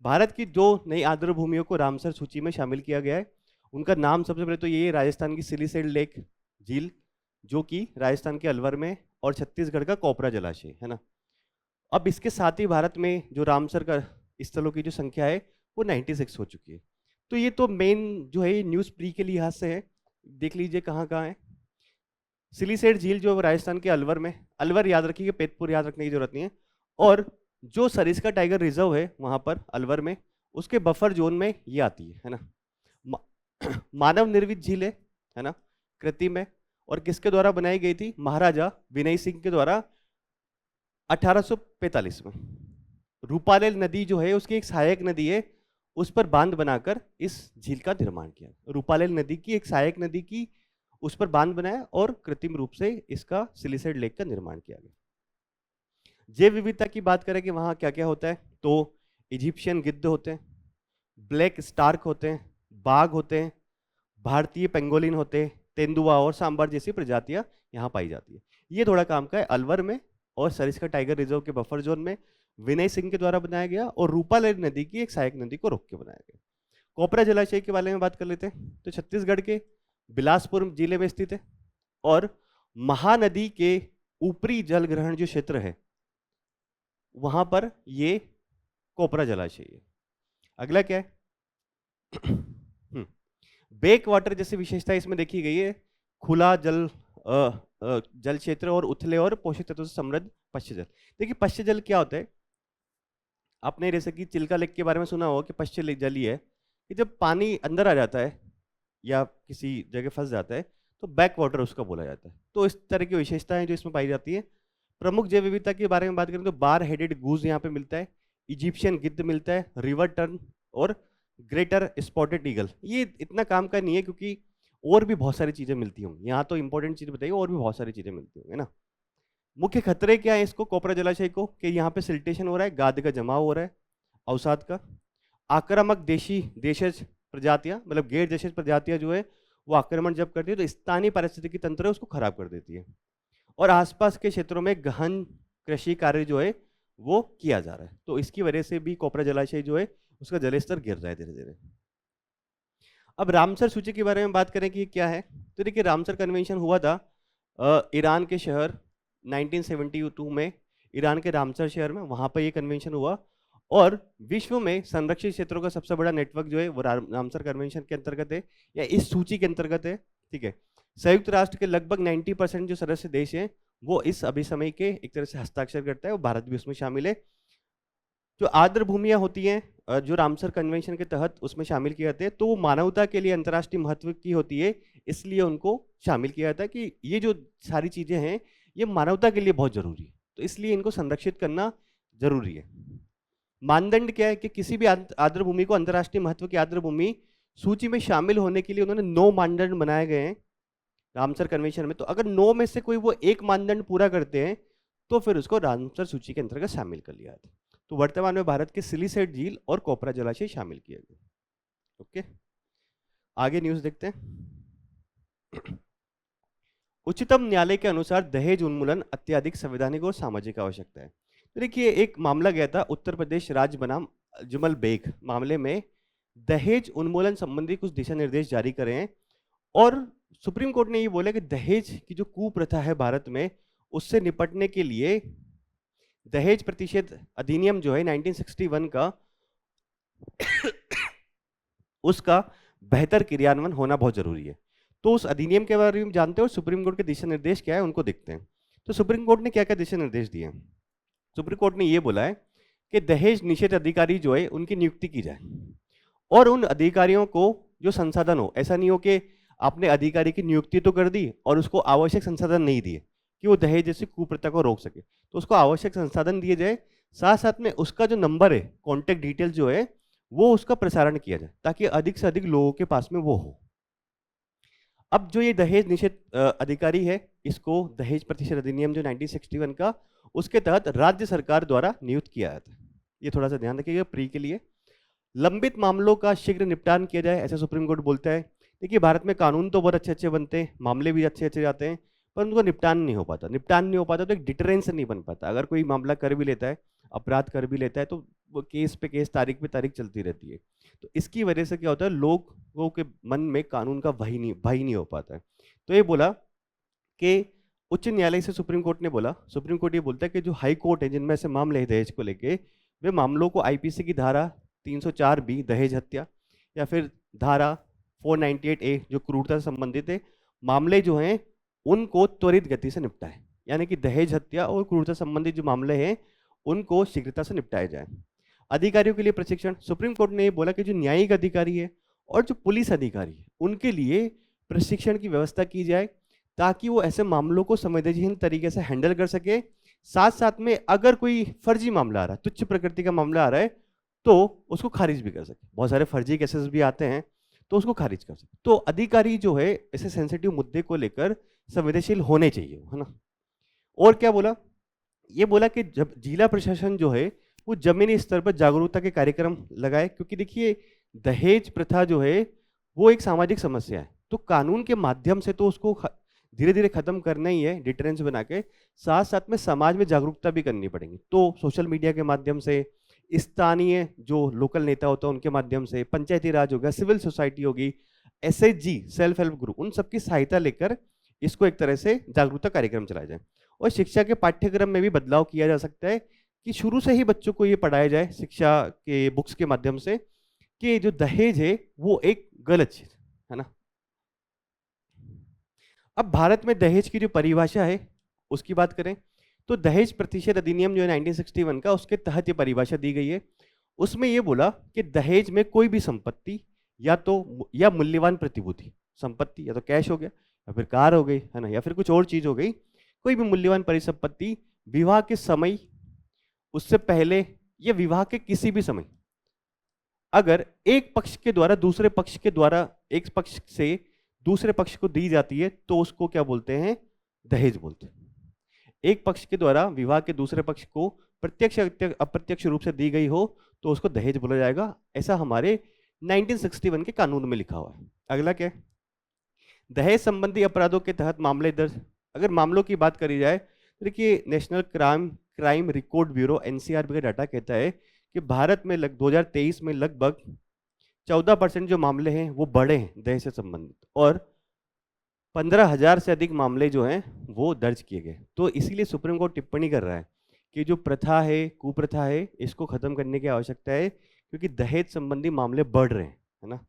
भारत की दो नई आर्द्र भूमियों को रामसर सूची में शामिल किया गया है। उनका नाम सबसे पहले तो ये राजस्थान की सिलीसेड लेक झील जो कि राजस्थान के अलवर में और छत्तीसगढ़ का कोपरा जलाशय है ना। अब इसके साथ ही भारत में जो रामसर का स्थलों की जो संख्या है वो 96 हो चुकी है। तो ये तो मेन जो है न्यूज़ प्री के लिहाज से है, देख लीजिए कहाँ कहाँ है। सिलीसेड झील जो राजस्थान के अलवर में, अलवर याद रखिए, पेतपुर याद रखने की जरूरत नहीं है। और जो सरिस्का टाइगर रिजर्व है वहाँ पर अलवर में, उसके बफर जोन में ये आती है ना। मानव निर्मित झील है ना, कृत्रिम है, और किसके द्वारा बनाई गई थी, महाराजा विनय सिंह के द्वारा 1845 में। रूपालेल नदी जो है उसकी एक सहायक नदी है, उस पर बांध बनाकर इस झील का निर्माण किया। रूपालेल नदी की एक सहायक नदी की उस पर बांध बनाया और कृत्रिम रूप से इसका सिलीसेड लेक का निर्माण किया गया। जैव विविधता की बात करें कि वहाँ क्या क्या होता है, तो इजिप्शियन गिद्ध होते हैं, ब्लैक स्टार्क होते हैं, बाघ होते हैं, भारतीय पेंगोलिन होते हैं, तेंदुआ और सांबर जैसी प्रजातियां यहाँ पाई जाती है। ये थोड़ा काम का है अलवर में और सरिस्का टाइगर रिजर्व के बफर जोन में विनय सिंह के द्वारा बनाया गया और रूपालेल नदी की एक सहायक नदी को रोक के बनाया गया। कोपरा जलाशय के बारे में बात कर लेते हैं, तो छत्तीसगढ़ के बिलासपुर जिले में स्थित है और महानदी के ऊपरी जल ग्रहण जो क्षेत्र है वहां पर ये कोपरा जलाशय है। अगला क्या है, बैक वाटर जैसी विशेषता इसमें देखी गई है, खुला जल जल क्षेत्र और उथले और पोषक तत्वों से समृद्ध पश्च जल। देखिए पश्च जल क्या होता है, आपने जैसे कि चिल्का लेक के बारे में सुना होगा कि पश्च जल ही है कि जब पानी अंदर आ जाता है या किसी जगह फंस जाता है तो बैक वाटर उसका बोला जाता है। तो इस तरह की विशेषताएं जो इसमें पाई जाती है। प्रमुख जैव विविधता के बारे में बात करें तो बार हेडेड गूज यहाँ पे मिलता है, इजिप्शियन गिद्ध मिलता है, रिवर टर्न और ग्रेटर स्पॉटेड ईगल। ये इतना काम का नहीं है क्योंकि और भी बहुत सारी चीजें मिलती होंगी, यहाँ तो इंपॉर्टेंट चीज बताइए, और भी बहुत सारी चीजें मिलती होंगी ना। मुख्य खतरे क्या है इसको, कोपरा जलाशय को, कि यहाँ पे सिल्टेशन हो रहा है, गाद का जमाव हो रहा है, अवसाद का, आक्रामक देशज प्रजातियां, मतलब गैर देशज प्रजातियां जो है वो आक्रमण जब करती है तो स्थानीय पारिस्थितिकी तंत्र है उसको खराब कर देती है, और आसपास के क्षेत्रों में गहन कृषि कार्य जो है वो किया जा रहा है, तो इसकी वजह से भी कोपरा जलाशय जो है उसका जलस्तर गिर रहा है धीरे धीरे। अब रामसर सूची के बारे में बात करें कि क्या है, तो देखिए रामसर कन्वेंशन हुआ था ईरान के शहर 1972 में, ईरान के रामसर शहर में, वहां पर ये कन्वेंशन हुआ और विश्व में संरक्षित क्षेत्रों का सबसे बड़ा नेटवर्क जो है वो रामसर कन्वेंशन के अंतर्गत है या इस सूची के अंतर्गत है। ठीक है, संयुक्त राष्ट्र के लगभग 90% जो सदस्य देश हैं वो इस अभिसमय के एक तरह से हस्ताक्षर करता है और भारत भी उसमें शामिल है। जो आर्द्र भूमियां होती हैं जो रामसर कन्वेंशन के तहत उसमें शामिल किए जाते हैं तो वो मानवता के लिए अंतर्राष्ट्रीय महत्व की होती है, इसलिए उनको शामिल किया जाता है कि ये जो सारी चीजें हैं ये मानवता के लिए बहुत जरूरी है, तो इसलिए इनको संरक्षित करना जरूरी है। मानदंड क्या है कि किसी भी आर्द्र भूमि को अंतर्राष्ट्रीय महत्व की आर्द्र भूमि सूची में शामिल होने के लिए उन्होंने 9 मानदंड बनाए गए हैं रामसर कन्वेंशन में, तो अगर 9 में से कोई वो एक मानदंड पूरा करते हैं तो फिर उसको रामसर सूची के अंतर्गत शामिल कर लिया जाता है। तो वर्तमान में भारत के सिलीसेड झील और कोपरा जलाशय शामिल किए गए। ओके, आगे न्यूज देखते हैं। उच्चतम न्यायालय के अनुसार दहेज उन्मूलन अत्यधिक संवैधानिक और सामाजिक आवश्यकता है। तो देखिए एक मामला गया था उत्तर प्रदेश राज्य बनाम अजमल बेग मामले में, दहेज उन्मूलन संबंधी कुछ दिशा निर्देश जारी करे हैं और सुप्रीम कोर्ट ने ये बोला कि दहेज की जो कुप्रथा है भारत में उससे निपटने के लिए दहेज प्रतिषेध अधिनियम जो है 1961 का उसका बेहतर क्रियान्वयन होना बहुत जरूरी है। तो उस अधिनियम के बारे में जानते हो, सुप्रीम कोर्ट के दिशा निर्देश क्या है उनको देखते हैं। तो सुप्रीम कोर्ट ने क्या क्या दिशा निर्देश दिए हैं। सुप्रीम कोर्ट ने ये बोला है कि दहेज निषेध अधिकारी जो है उनकी नियुक्ति की जाए, और उन अधिकारियों को जो संसाधन हो, ऐसा नहीं हो कि आपने अधिकारी की नियुक्ति तो कर दी और उसको आवश्यक संसाधन नहीं दिए कि वो दहेज जैसी कुप्रथा को रोक सके, तो उसको आवश्यक संसाधन दिए जाए, साथ साथ में उसका जो नंबर है, कॉन्टैक्ट डिटेल जो है, वो उसका प्रसारण किया जाए ताकि अधिक से अधिक लोगों के पास में वो हो। अब जो ये दहेज निषेध अधिकारी है, इसको दहेज प्रतिषेध अधिनियम जो 1961 का, उसके तहत राज्य सरकार द्वारा नियुक्त किया जाता है। ये थोड़ा सा ध्यान रखिएगा प्री के लिए। लंबित मामलों का शीघ्र निपटान किया जाए, ऐसा सुप्रीम कोर्ट बोलता है। देखिए भारत में कानून तो बहुत अच्छे अच्छे बनते हैं, मामले भी अच्छे अच्छे जाते हैं, पर उनको निपटान नहीं हो पाता। निपटान नहीं हो पाता तो एक डिटरेंस नहीं बन पाता। अगर कोई मामला कर भी लेता है, अपराध कर भी लेता है, तो वो केस पे केस, तारीख पे तारीख चलती रहती है। तो इसकी वजह से क्या होता है, लोगों के मन में कानून का भय नहीं हो पाता है। तो ये बोला कि उच्च न्यायालय से सुप्रीम कोर्ट ने बोला, सुप्रीम कोर्ट ये बोलता है कि जो हाई कोर्ट है जिनमें ऐसे मामले हैं दहेज को लेके, वे मामलों को आईपीसी की धारा 304 बी दहेज हत्या या फिर धारा 498 ए जो क्रूरता से संबंधित है, मामले जो हैं उनको त्वरित गति से निपटाए। यानी कि दहेज हत्या और क्रूरता संबंधित जो मामले हैं उनको शीघ्रता से निपटाए जाए। अधिकारियों के लिए प्रशिक्षण, सुप्रीम कोर्ट ने ये बोला कि जो न्यायिक अधिकारी है और जो पुलिस अधिकारी है उनके लिए प्रशिक्षण की व्यवस्था की जाए ताकि वो ऐसे मामलों को संवेदनशील तरीके से हैंडल कर सके। साथ साथ में अगर कोई फर्जी मामला आ रहा है, तुच्छ प्रकृति का मामला आ रहा है, तो उसको खारिज भी कर सके। बहुत सारे फर्जी केसेस भी आते हैं, तो उसको खारिज कर सके। तो अधिकारी जो है ऐसे सेंसिटिव मुद्दे को लेकर संवेदनशील होने चाहिए, है ना। और क्या बोला, ये बोला कि जब जिला प्रशासन जो है वो जमीनी स्तर पर जागरूकता के कार्यक्रम लगाए, क्योंकि देखिए दहेज प्रथा जो है वो एक सामाजिक समस्या है, तो कानून के माध्यम से तो उसको धीरे धीरे खत्म करना ही है, डिटरेंस बना के। साथ साथ में समाज में जागरूकता भी करनी पड़ेगी, तो सोशल मीडिया के माध्यम से, स्थानीय जो लोकल नेता होता है उनके माध्यम से, पंचायती राज होगा, सिविल सोसाइटी होगी, एसएचजी सेल्फ हेल्प ग्रुप, उन सबकी सहायता लेकर इसको एक तरह से जागरूकता कार्यक्रम चलाया जाए। और शिक्षा के पाठ्यक्रम में भी बदलाव किया जा सकता है कि शुरू से ही बच्चों को ये पढ़ाया जाए शिक्षा के बुक्स के माध्यम से कि जो दहेज है वो एक गलत चीज है ना। अब भारत में दहेज की जो परिभाषा है उसकी बात करें तो दहेज प्रतिषेध अधिनियम जो है 1961 का, उसके तहत ये परिभाषा दी गई है। उसमें ये बोला कि दहेज में कोई भी संपत्ति या मूल्यवान प्रतिभूति, संपत्ति या तो कैश हो गया या फिर कार हो गई, है ना, या फिर कुछ और चीज हो गई, कोई भी मूल्यवान परिसंपत्ति विवाह के समय, उससे पहले या विवाह के किसी भी समय अगर एक पक्ष के द्वारा दूसरे पक्ष के द्वारा एक पक्ष से दूसरे पक्ष को दी जाती है तो उसको क्या बोलते हैं, दहेज बोलते हैं। एक पक्ष के द्वारा विवाह के दूसरे पक्ष को प्रत्यक्ष अप्रत्यक्ष रूप से दी गई हो तो उसको दहेज बोला जाएगा। ऐसा हमारे 1961 के कानून में लिखा हुआ है। अगला क्या है, दहेज संबंधी अपराधों के तहत मामले दर्ज। अगर मामलों की बात करी जाए तो देखिए national crime record bureau NCRB का डाटा कहता है कि भारत में 2023 में लगभग 14% जो मामले हैं वो बड़े हैं दहेज से संबंधित, और 15,000 से अधिक मामले जो हैं वो दर्ज किए गए। तो इसीलिए सुप्रीम कोर्ट टिप्पणी कर रहा है कि जो प्रथा है, कुप्रथा है, इसको खत्म करने की आवश्यकता है क्योंकि दहेज संबंधी मामले बढ़ रहे हैं, है ना।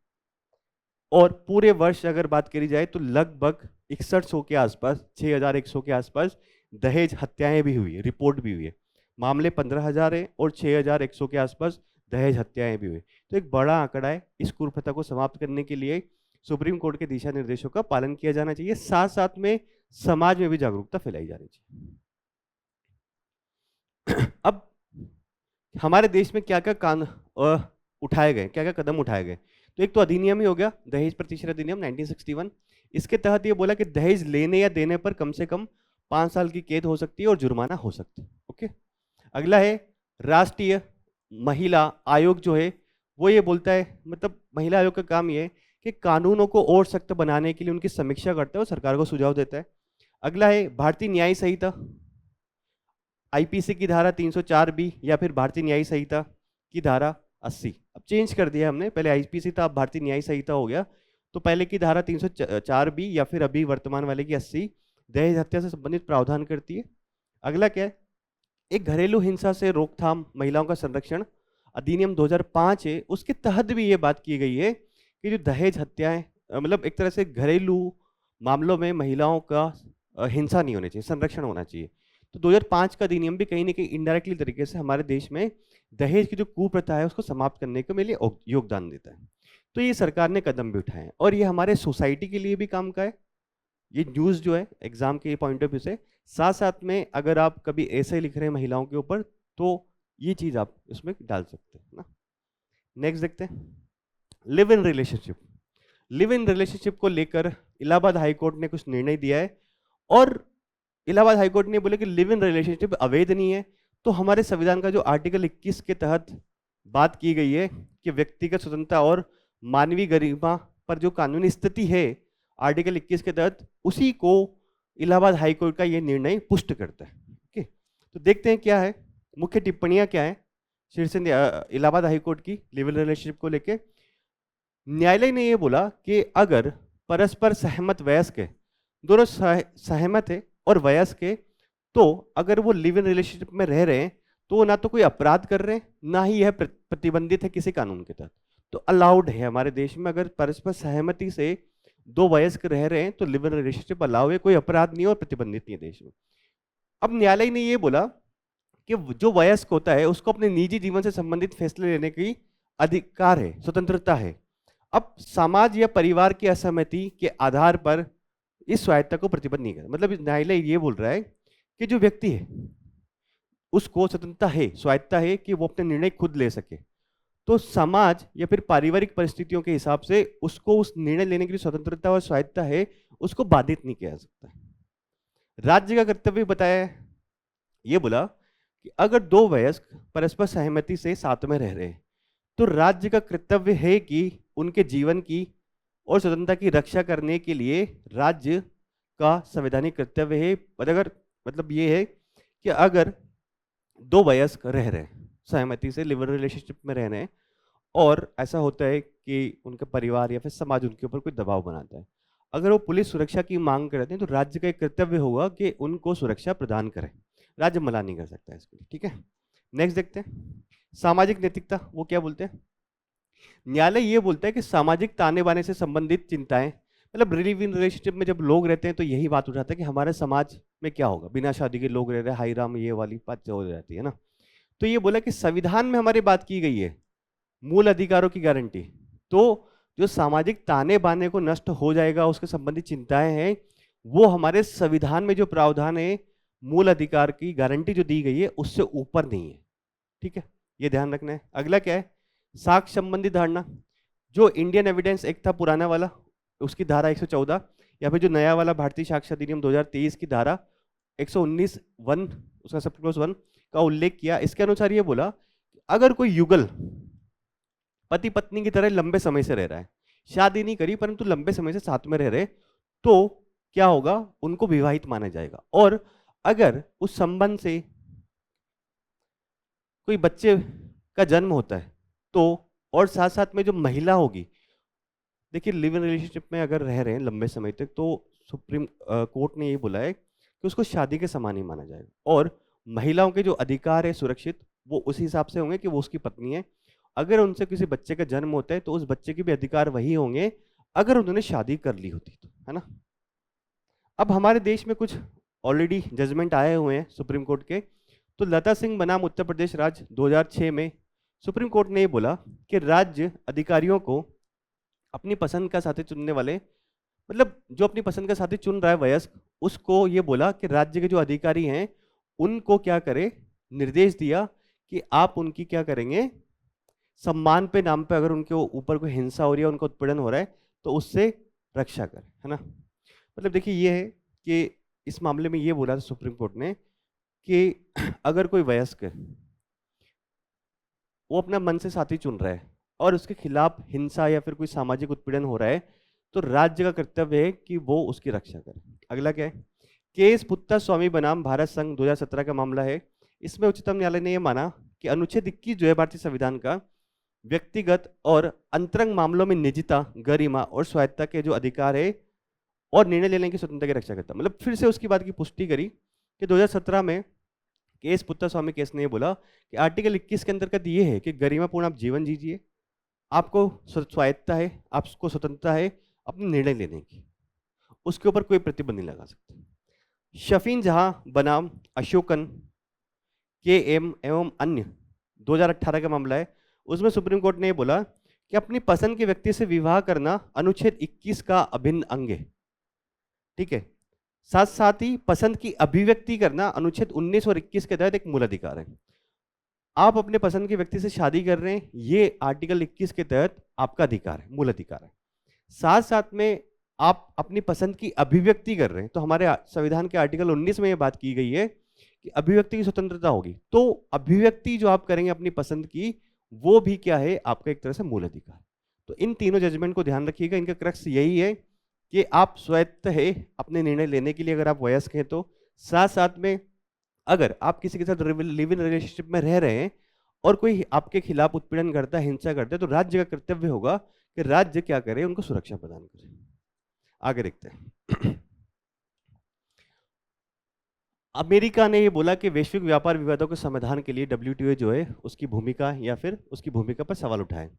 और पूरे वर्ष अगर बात करी जाए तो लगभग 6100 के आसपास, 6100 के आसपास दहेज हत्याएं भी हुई है, रिपोर्ट भी हुई है। मामले 15,000 है और 6100 के आसपास दहेज हत्याएं भी हुई। तो एक बड़ा आंकड़ा है। इस कुप्रथा को समाप्त करने के लिए सुप्रीम कोर्ट के दिशा निर्देशों का पालन किया जाना चाहिए, साथ साथ में समाज में भी जागरूकता फैलाई जानी चाहिए। अब हमारे देश में क्या क्या उठाए गए, क्या क्या कदम उठाए गए, तो एक तो अधिनियम ही हो गया दहेज प्रतिषेध अधिनियम 1961। इसके तहत ये बोला कि दहेज लेने या देने पर कम से कम 5 साल की कैद हो सकती है और जुर्माना हो सकता है। ओके, अगला है राष्ट्रीय महिला आयोग जो है वो ये बोलता है, मतलब महिला आयोग का काम ये है कि कानूनों को और सख्त बनाने के लिए उनकी समीक्षा करता है और सरकार को सुझाव देता है। अगला है भारतीय न्याय संहिता, आईपीसी की धारा 304 बी या फिर भारतीय न्याय संहिता की धारा 80। अब चेंज कर दिया हमने, पहले आईपीसी था, अब भारतीय न्याय संहिता हो गया। तो पहले की धारा 304 बी या फिर अभी वर्तमान वाले की 80 दहेज हत्या से संबंधित प्रावधान करती है। अगला क्या है, एक घरेलू हिंसा से रोकथाम महिलाओं का संरक्षण अधिनियम 2005 है, उसके तहत भी ये बात की गई है कि जो दहेज हत्याएं मतलब एक तरह से घरेलू मामलों में महिलाओं का हिंसा नहीं होनी चाहिए, संरक्षण होना चाहिए। तो 2005 का अधिनियम भी कहीं ना कहीं इनडायरेक्टली तरीके से हमारे देश में दहेज की जो कुप्रथा है उसको समाप्त करने के लिए योगदान देता है। तो ये सरकार ने कदम भी उठाए हैं और ये हमारे सोसाइटी के लिए भी काम का है। ये न्यूज़ जो है एग्जाम के पॉइंट ऑफ व्यू से, साथ साथ में अगर आप कभी ऐसे लिख रहे हैं महिलाओं के ऊपर तो ये चीज़ आप इसमें डाल सकते हैं ना। नेक्स्ट देखते हैं, live in relationship. Live in relationship को लेकर इलाहाबाद हाईकोर्ट ने कुछ निर्णय दिया है और इलाहाबाद हाईकोर्ट ने बोला कि लिव इन रिलेशनशिप अवैध नहीं है। तो हमारे संविधान का जो आर्टिकल 21 के तहत बात की गई है कि व्यक्तिगत स्वतंत्रता और मानवीय गरिमा पर जो कानूनी स्थिति है आर्टिकल 21 के तहत, उसी को इलाहाबाद हाईकोर्ट का ये निर्णय पुष्ट करता है। ओके, तो देखते हैं क्या है, मुख्य टिप्पणियां क्या है शीर्ष इलाहाबाद हाईकोर्ट की लिव इन रिलेशनशिप को लेकर। न्यायालय ने ये बोला कि अगर परस्पर सहमत वयस्क है, दोनों सहमत है और वयस्क है, तो अगर वो लिव इन रिलेशनशिप में रह रहे हैं तो वो ना तो कोई अपराध कर रहे हैं, ना ही यह प्रतिबंधित है किसी कानून के तहत। तो अलाउड है हमारे देश में, अगर परस्पर सहमति से दो वयस्क रह रहे हैं तो लिव इन रिलेशनशिप अलाउ है, कोई अपराध नहीं है और प्रतिबंधित नहीं है देश में। अब न्यायालय ने ये बोला कि जो वयस्क होता है उसको अपने निजी जीवन से संबंधित फैसले लेने की अधिकार है, स्वतंत्रता है। अब समाज या परिवार की असहमति के आधार पर इस स्वायत्तता को प्रतिबंध नहीं कर, मतलब न्यायालय ये बोल रहा है कि जो व्यक्ति है उसको स्वतंत्रता है, स्वायत्तता है कि वो अपने निर्णय खुद ले सके। तो समाज या फिर पारिवारिक परिस्थितियों के हिसाब से उसको उस निर्णय लेने की स्वतंत्रता और स्वायत्तता है उसको बाधित नहीं किया जा सकता। राज्य का कर्तव्य बताया है, ये बोला कि अगर दो वयस्क परस्पर सहमति से साथ में रह रहे हैं तो राज्य का कर्तव्य है कि उनके जीवन की और स्वतंत्रता की रक्षा करने के लिए राज्य का संवैधानिक कर्तव्य है। अगर मतलब ये है कि अगर दो वयस्क रह रहे हैं सहमति से, लिव इन रिलेशनशिप में रह रहे हैं और ऐसा होता है कि उनका परिवार या फिर समाज उनके ऊपर कोई दबाव बनाता है, अगर वो पुलिस सुरक्षा की मांग करते हैं तो राज्य का एक कर्तव्य होगा कि उनको सुरक्षा प्रदान करें। राज्य मना नहीं कर सकता इसके लिए, ठीक है। नेक्स्ट देखते हैं, सामाजिक नैतिकता, वो क्या बोलते हैं। न्यायालय ये बोलता है कि सामाजिक ताने बाने से संबंधित चिंताएं, मतलब लिव इन रिलेशनशिप में जब लोग रहते हैं तो यही बात उठाता है कि हमारे समाज में क्या होगा, बिना शादी के लोग रह रहे हैं, हाई राम, ये वाली बात हो जाती है ना। तो ये बोला कि संविधान में हमारी बात की गई है मूल अधिकारों की गारंटी, तो जो सामाजिक ताने बाने को नष्ट हो जाएगा उसके संबंधित चिंताएं हैं, वो हमारे संविधान में जो प्रावधान है मूल अधिकार की गारंटी जो दी गई है उससे ऊपर नहीं है, ठीक है, ये ध्यान रखना है। अगला क्या है, साक्ष्य संबंधी धारणा। जो इंडियन एविडेंस एक्ट था पुराना वाला, उसकी धारा 114 या फिर जो नया वाला भारतीय साक्ष्य अधिनियम 2023 की धारा 119(1) उसका सब क्लोज 1 का उल्लेख किया। इसके अनुसार ये बोला अगर कोई युगल पति पत्नी की तरह लंबे समय से रह रहा है, शादी नहीं करी परंतु लंबे समय से साथ में रह रहे, तो क्या होगा, उनको विवाहित माना जाएगा। और अगर उस संबंध से कोई बच्चे का जन्म होता है तो, और साथ साथ में जो महिला होगी, देखिए लिव इन रिलेशनशिप में अगर रह रहे हैं लंबे समय तक तो सुप्रीम कोर्ट ने ये बोला है कि उसको शादी के समान ही माना जाएगा और महिलाओं के जो अधिकार है सुरक्षित वो उस हिसाब से होंगे कि वो उसकी पत्नी है। अगर उनसे किसी बच्चे का जन्म होता है तो उस बच्चे के भी अधिकार वही होंगे अगर उन्होंने शादी कर ली होती तो, है ना। अब हमारे देश में कुछ ऑलरेडी जजमेंट आए हुए हैं सुप्रीम कोर्ट के। तो लता सिंह बनाम उत्तर प्रदेश राज्य 2006 में सुप्रीम कोर्ट ने ये बोला कि राज्य अधिकारियों को अपनी पसंद का साथी चुनने वाले, मतलब जो अपनी पसंद का साथी चुन रहा है वयस्क, उसको ये बोला कि राज्य के जो अधिकारी हैं उनको क्या करे, निर्देश दिया कि आप उनकी क्या करेंगे, सम्मान पे नाम पे अगर उनके ऊपर कोई हिंसा हो रही है, उनका उत्पीड़न हो रहा है तो उससे रक्षा करें, है ना। मतलब देखिए ये है कि इस मामले में ये बोला था सुप्रीम कोर्ट ने कि अगर कोई वयस्क है वो अपना मन से साथी चुन रहा है और उसके खिलाफ हिंसा या फिर कोई सामाजिक उत्पीड़न हो रहा है तो राज्य का कर्तव्य है कि वो उसकी रक्षा करे। अगला क्या है, केस पुत्ता स्वामी बनाम भारत संघ 2017 का मामला है। इसमें उच्चतम न्यायालय ने यह माना कि अनुच्छेद 21 जो है भारतीय संविधान का, व्यक्तिगत और अंतरंग मामलों में निजता, गरिमा और स्वायत्तता के जो अधिकार है और निर्णय लेने की स्वतंत्रता की रक्षा करता है। मतलब फिर से उसकी बात की पुष्टि करी कि 2017 में केस पुत्तास्वामी केस ने ये बोला कि आर्टिकल 21 के अंतर्गत ये है कि गरिमापूर्ण आप जीवन जीजिए, आपको स्वायत्तता है, आपको स्वतंत्रता है अपने निर्णय लेने की, उसके ऊपर कोई प्रतिबंध नहीं लगा सकते। शफीन जहां बनाम अशोकन के एम एवं अन्य 2018 का मामला है, उसमें सुप्रीम कोर्ट ने बोला कि अपनी पसंद के व्यक्ति से विवाह करना अनुच्छेद 21 का अभिन्न अंग है। ठीक है, साथ साथ ही पसंद की अभिव्यक्ति करना अनुच्छेद 19 और 21 के तहत एक मूल अधिकार है। आप अपने पसंद के व्यक्ति से शादी कर रहे हैं, ये आर्टिकल 21 के तहत आपका अधिकार है, मूल अधिकार है। साथ साथ में आप अपनी पसंद की अभिव्यक्ति कर रहे हैं, तो हमारे संविधान के आर्टिकल 19 में ये बात की गई है कि अभिव्यक्ति की स्वतंत्रता होगी, तो अभिव्यक्ति जो आप करेंगे अपनी पसंद की, वो भी क्या है, आपका एक तरह से मूल अधिकार। तो इन तीनों जजमेंट को ध्यान रखिएगा, इनका क्रक्स यही है कि आप स्वायत्त है अपने निर्णय लेने के लिए अगर आप वयस्क हैं तो। साथ साथ में अगर आप किसी के साथ लिव इन रिलेशनशिप में रह रहे हैं और कोई आपके खिलाफ उत्पीड़न करता है, हिंसा करता है, तो राज्य का कर्तव्य होगा कि राज्य क्या करे, उनको सुरक्षा प्रदान करे। आगे देखते हैं। अमेरिका ने ये बोला कि वैश्विक व्यापार विवादों के समाधान के लिए WTO जो है उसकी भूमिका या फिर उसकी भूमिका पर सवाल उठाए।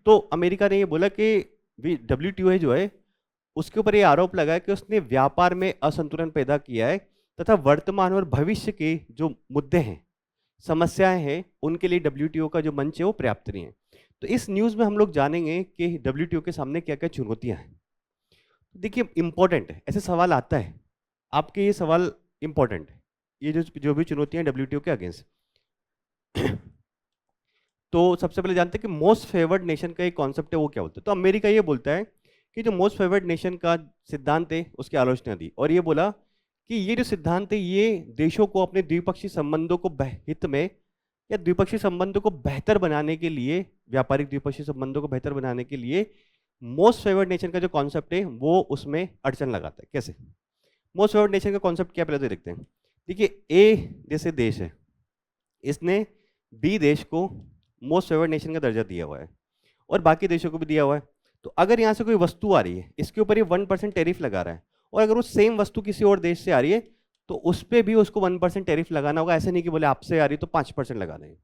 तो अमेरिका ने ये बोला कि WTO जो है उसके ऊपर ये आरोप लगा कि उसने व्यापार में असंतुलन पैदा किया है तथा वर्तमान और भविष्य के जो मुद्दे हैं, समस्याएं हैं, उनके लिए WTO का जो मंच है वो पर्याप्त नहीं है। तो इस न्यूज़ में हम लोग जानेंगे कि WTO के सामने क्या क्या चुनौतियां हैं। देखिए, इंपॉर्टेंट है, ऐसे सवाल आता है, आपके ये सवाल इंपॉर्टेंट है, ये जो भी चुनौतियां WTO के अगेंस्ट। तो सबसे पहले जानते हैं कि मोस्ट फेवर्ड नेशन का एक कॉन्सेप्ट है, वो क्या बोलता है। तो अमेरिका ये बोलता है कि जो मोस्ट फेवर्ड नेशन का सिद्धांत है उसकी आलोचना दी और ये बोला कि ये जो सिद्धांत है ये देशों को अपने द्विपक्षीय संबंधों को हित में या द्विपक्षीय संबंधों को बेहतर बनाने के लिए, व्यापारिक द्विपक्षीय संबंधों को बेहतर बनाने के लिए मोस्ट फेवर्ड नेशन का जो कॉन्सेप्ट है वो उसमें अड़चन लगाता है। कैसे? मोस्ट फेवर्ड नेशन का कॉन्सेप्ट क्या, पहले तो देखते हैं। देखिए, ए जैसे देश है, इसने बी देश को मोस्ट फेवर्ड नेशन का दर्जा दिया हुआ है और बाकी देशों को भी दिया हुआ है। तो अगर यहाँ से कोई वस्तु आ रही है, इसके ऊपर ये 1% टैरिफ लगा रहा है, और अगर वो सेम वस्तु किसी और देश से आ रही है तो उस पर भी उसको 1% टैरिफ लगाना होगा। ऐसे नहीं कि बोले आपसे आ रही तो 5% लगा देंगे।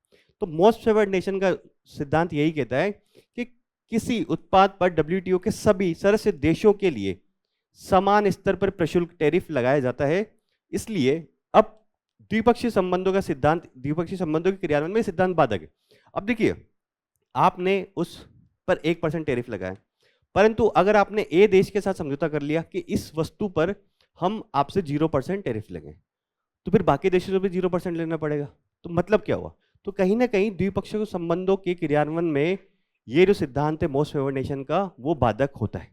तो मोस्ट फेवर्ड नेशन का सिद्धांत यही कहता है कि किसी उत्पाद पर WTO के सभी सदस्य देशों के लिए समान स्तर पर प्रशुल्क टैरिफ लगाया जाता है। इसलिए अब द्विपक्षीय संबंधों का सिद्धांत, द्विपक्षीय संबंधों के क्रियान्वयन में सिद्धांत बाधक है। अब देखिए, आपने उस पर 1% टैरिफ लगाया, परंतु अगर आपने ए देश के साथ समझौता कर लिया कि इस वस्तु पर हम आपसे 0% टैरिफ लेंगे, तो फिर बाकी देशों से भी 0% लेना पड़ेगा। तो मतलब क्या हुआ? तो कहीं ना कहीं द्विपक्षीय संबंधों के क्रियान्वयन में ये जो सिद्धांत है मोस्ट फेवर्ड नेशन का, वो बाधक होता है।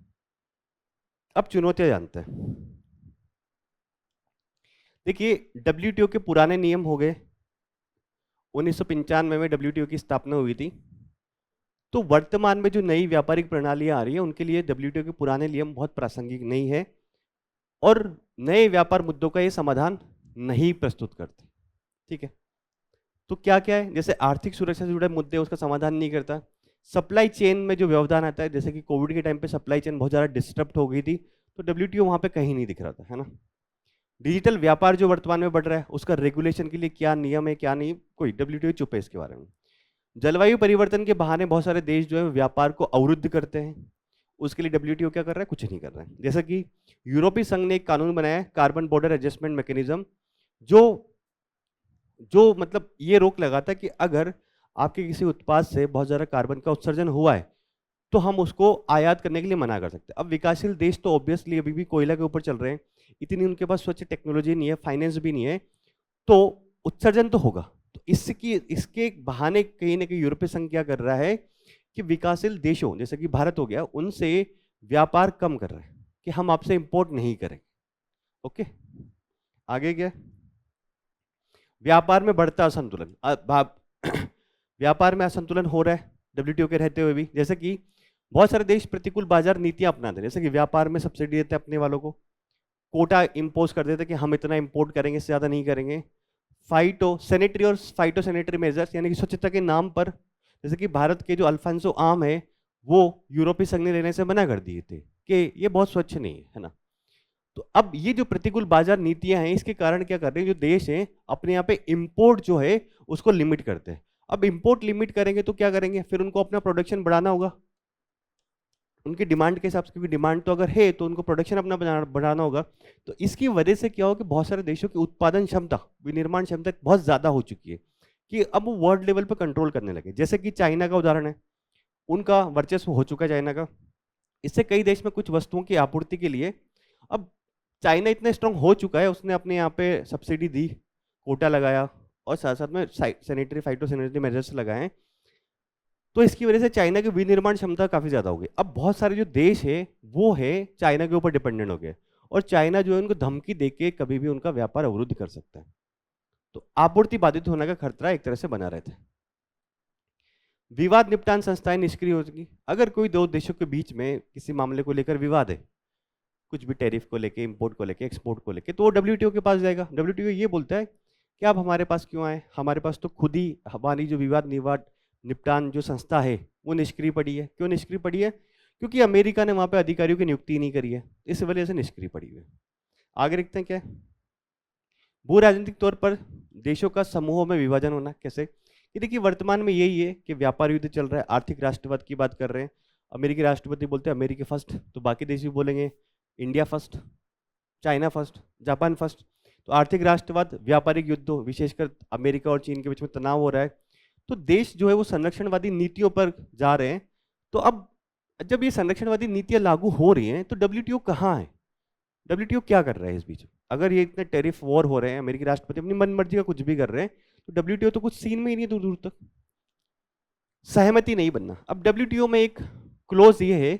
अब चुनौतियां जानते हैं। देखिए, WTO के पुराने नियम हो गए, 1995 में WTO की स्थापना हुई थी। तो वर्तमान में जो नई व्यापारिक प्रणालियां आ रही है उनके लिए WTO के पुराने नियम बहुत प्रासंगिक नहीं है और नए व्यापार मुद्दों का ये समाधान नहीं प्रस्तुत करते। ठीक है, तो क्या क्या है? जैसे आर्थिक सुरक्षा से जुड़े मुद्दे, उसका समाधान नहीं करता। सप्लाई चेन में जो व्यवधान आता है, जैसे कि कोविड के टाइम पे सप्लाई चेन बहुत ज़्यादा डिस्टर्ब हो गई थी, तो WTO वहाँ पे कहीं नहीं दिख रहा था, है ना। डिजिटल व्यापार जो वर्तमान में बढ़ रहा है, उसका रेगुलेशन के लिए क्या नियम है क्या नहीं, कोई WTO चुप है इसके बारे में। जलवायु परिवर्तन के बहाने बहुत सारे देश जो है व्यापार को अवरुद्ध करते हैं, उसके लिए WTO क्या कर रहा है? कुछ नहीं कर रहा है। जैसा कि यूरोपीय संघ ने एक कानून बनाया है, कार्बन बॉर्डर एडजस्टमेंट मैकेनिज्म, जो मतलब ये रोक लगाता है कि अगर आपके किसी उत्पाद से बहुत ज़्यादा कार्बन का उत्सर्जन हुआ है तो हम उसको आयात करने के लिए मना कर सकते हैं। अब विकासशील देश तो ऑब्वियसली अभी भी कोयला के ऊपर चल रहे हैं, इतनी उनके पास स्वच्छ टेक्नोलॉजी नहीं है, फाइनेंस भी नहीं है, तो उत्सर्जन तो होगा। तो इसके बहाने कहीं ना कहीं यूरोपीय संघ क्या कर रहा है कि विकासशील देशों जैसे कि भारत हो गया, उनसे व्यापार कम कर रहा है कि हम आपसे इंपोर्ट नहीं करेंगे। ओके, आगे क्या? व्यापार में बढ़ता असंतुलन। व्यापार में असंतुलन हो रहा है WTO के रहते हुए भी, जैसे कि बहुत सारे देश प्रतिकूल बाजार नीतियां अपनाते हैं, जैसे कि व्यापार में सब्सिडी देते हैं अपने वालों को, कोटा इंपोज कर देते हैं कि हम इतना इंपोर्ट करेंगे, इससे ज़्यादा नहीं करेंगे। सैनिटरी और फाइटो सैनिटरी मेजर्स, यानी कि स्वच्छता के नाम पर, जैसे कि भारत के जो अल्फांसो आम है वो यूरोपीय संघ ने लेने से मना कर दिए थे, कि ये बहुत स्वच्छ नहीं है ना। तो अब ये जो प्रतिकूल बाजार नीतियां हैं, इसके कारण क्या कर रहे हैं, जो देश हैं अपने यहाँ पे इंपोर्ट जो है उसको लिमिट करते हैं। अब इंपोर्ट लिमिट करेंगे तो क्या करेंगे, फिर उनको अपना प्रोडक्शन बढ़ाना होगा उनकी डिमांड के हिसाब से, क्योंकि डिमांड तो अगर है तो उनको प्रोडक्शन अपना बढ़ाना होगा। तो इसकी वजह से क्या हो कि बहुत सारे देशों की उत्पादन क्षमता, विनिर्माण क्षमता बहुत ज़्यादा हो चुकी है कि अब वो वर्ल्ड लेवल पर कंट्रोल करने लगे। जैसे कि चाइना का उदाहरण है, उनका वर्चस्व हो चुका है चाइना का। इससे कई देश में कुछ वस्तुओं की आपूर्ति के लिए अब चाइना इतना स्ट्रांग हो चुका है, उसने अपने यहाँ पे सब्सिडी दी, कोटा लगाया और साथ साथ में सैनिटरी फाइटोसैनिटरी मेजर्स लगाए हैं। तो इसकी वजह से चाइना की विनिर्माण क्षमता काफ़ी ज़्यादा हो गई। अब बहुत सारे जो देश है वो है चाइना के ऊपर डिपेंडेंट हो गए, और चाइना जो है उनको धमकी देके कभी भी उनका व्यापार अवरुद्ध कर सकता है। तो आपूर्ति बाधित होने का खतरा एक तरह से बना रहता है। विवाद निपटान संस्थाएं निष्क्रिय हो चुकी। अगर कोई दो देशों के बीच में किसी मामले को लेकर विवाद है, कुछ भी टैरिफ को लेके, इंपोर्ट को लेके, एक्सपोर्ट को लेके, तो वो डब्ल्यूटीओ के पास जाएगा। डब्ल्यूटीओ ये बोलता है कि आप हमारे पास क्यों आए, हमारे पास तो खुद ही हमारी जो विवाद निपटान जो संस्था है वो निष्क्रिय पड़ी है। क्यों निष्क्रिय पड़ी है? क्योंकि अमेरिका ने वहाँ पे अधिकारियों की नियुक्ति नहीं करी है, इस वजह से निष्क्रिय पड़ी है। आगे देखते हैं क्या है। भू राजनीतिक तौर पर देशों का समूहों में विभाजन होना। कैसे कि देखिए वर्तमान में यही है कि व्यापार युद्ध चल रहा है, आर्थिक राष्ट्रवाद की बात कर रहे हैं। अमेरिकी राष्ट्रपति बोलते हैं अमेरिका फर्स्ट, तो बाकी देश भी बोलेंगे India first, China first, Japan first. तो आर्थिक राष्ट्रवाद, व्यापारिक युद्धों, विशेषकर अमेरिका और चीन के बीच में तनाव हो रहा है। तो देश जो है वो संरक्षणवादी नीतियों पर जा रहे हैं। तो अब जब ये संरक्षणवादी नीतियां लागू हो रही हैं तो डब्ल्यूटीओ कहाँ है? डब्ल्यूटीओ क्या कर रहा है इस बीच? अगर ये इतने टैरिफ वॉर हो रहे हैं, अमेरिकी राष्ट्रपति अपनी मन मर्जी का कुछ भी कर रहे हैं, तो डब्ल्यूटीओ तो कुछ सीन में ही नहीं है दूर दूर तक। सहमति नहीं बनना। अब डब्ल्यूटीओ में एक क्लोज ये है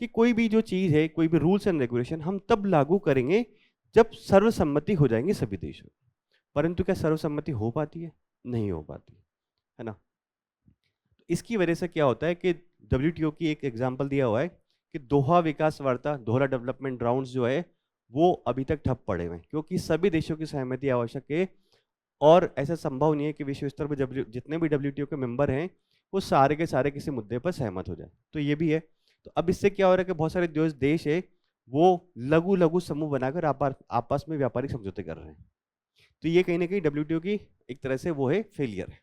कि कोई भी जो चीज़ है, कोई भी रूल्स एंड रेगुलेशन हम तब लागू करेंगे जब सर्वसम्मति हो जाएंगी सभी देशों। परंतु क्या सर्वसम्मति हो पाती है? नहीं हो पाती है ना। इसकी वजह से क्या होता है कि डब्ल्यूटीओ की एक एग्जांपल दिया हुआ है कि दोहा विकास वार्ता, दोहरा डेवलपमेंट राउंड्स जो है वो अभी तक ठप पड़े हुए हैं, क्योंकि सभी देशों की सहमति आवश्यक है। और ऐसा संभव नहीं है कि विश्व स्तर पर जितने भी डब्ल्यूटीओ के मेंबर हैं वो सारे के सारे किसी मुद्दे पर सहमत हो जाए। तो ये भी है। तो अब इससे क्या हो रहा है कि बहुत सारे देश है वो लघु लघु समूह बनाकर आपस में व्यापारिक समझौते कर रहे हैं। तो ये कहीं ना कहीं डब्ल्यूटीओ की एक तरह से वो है फेलियर है।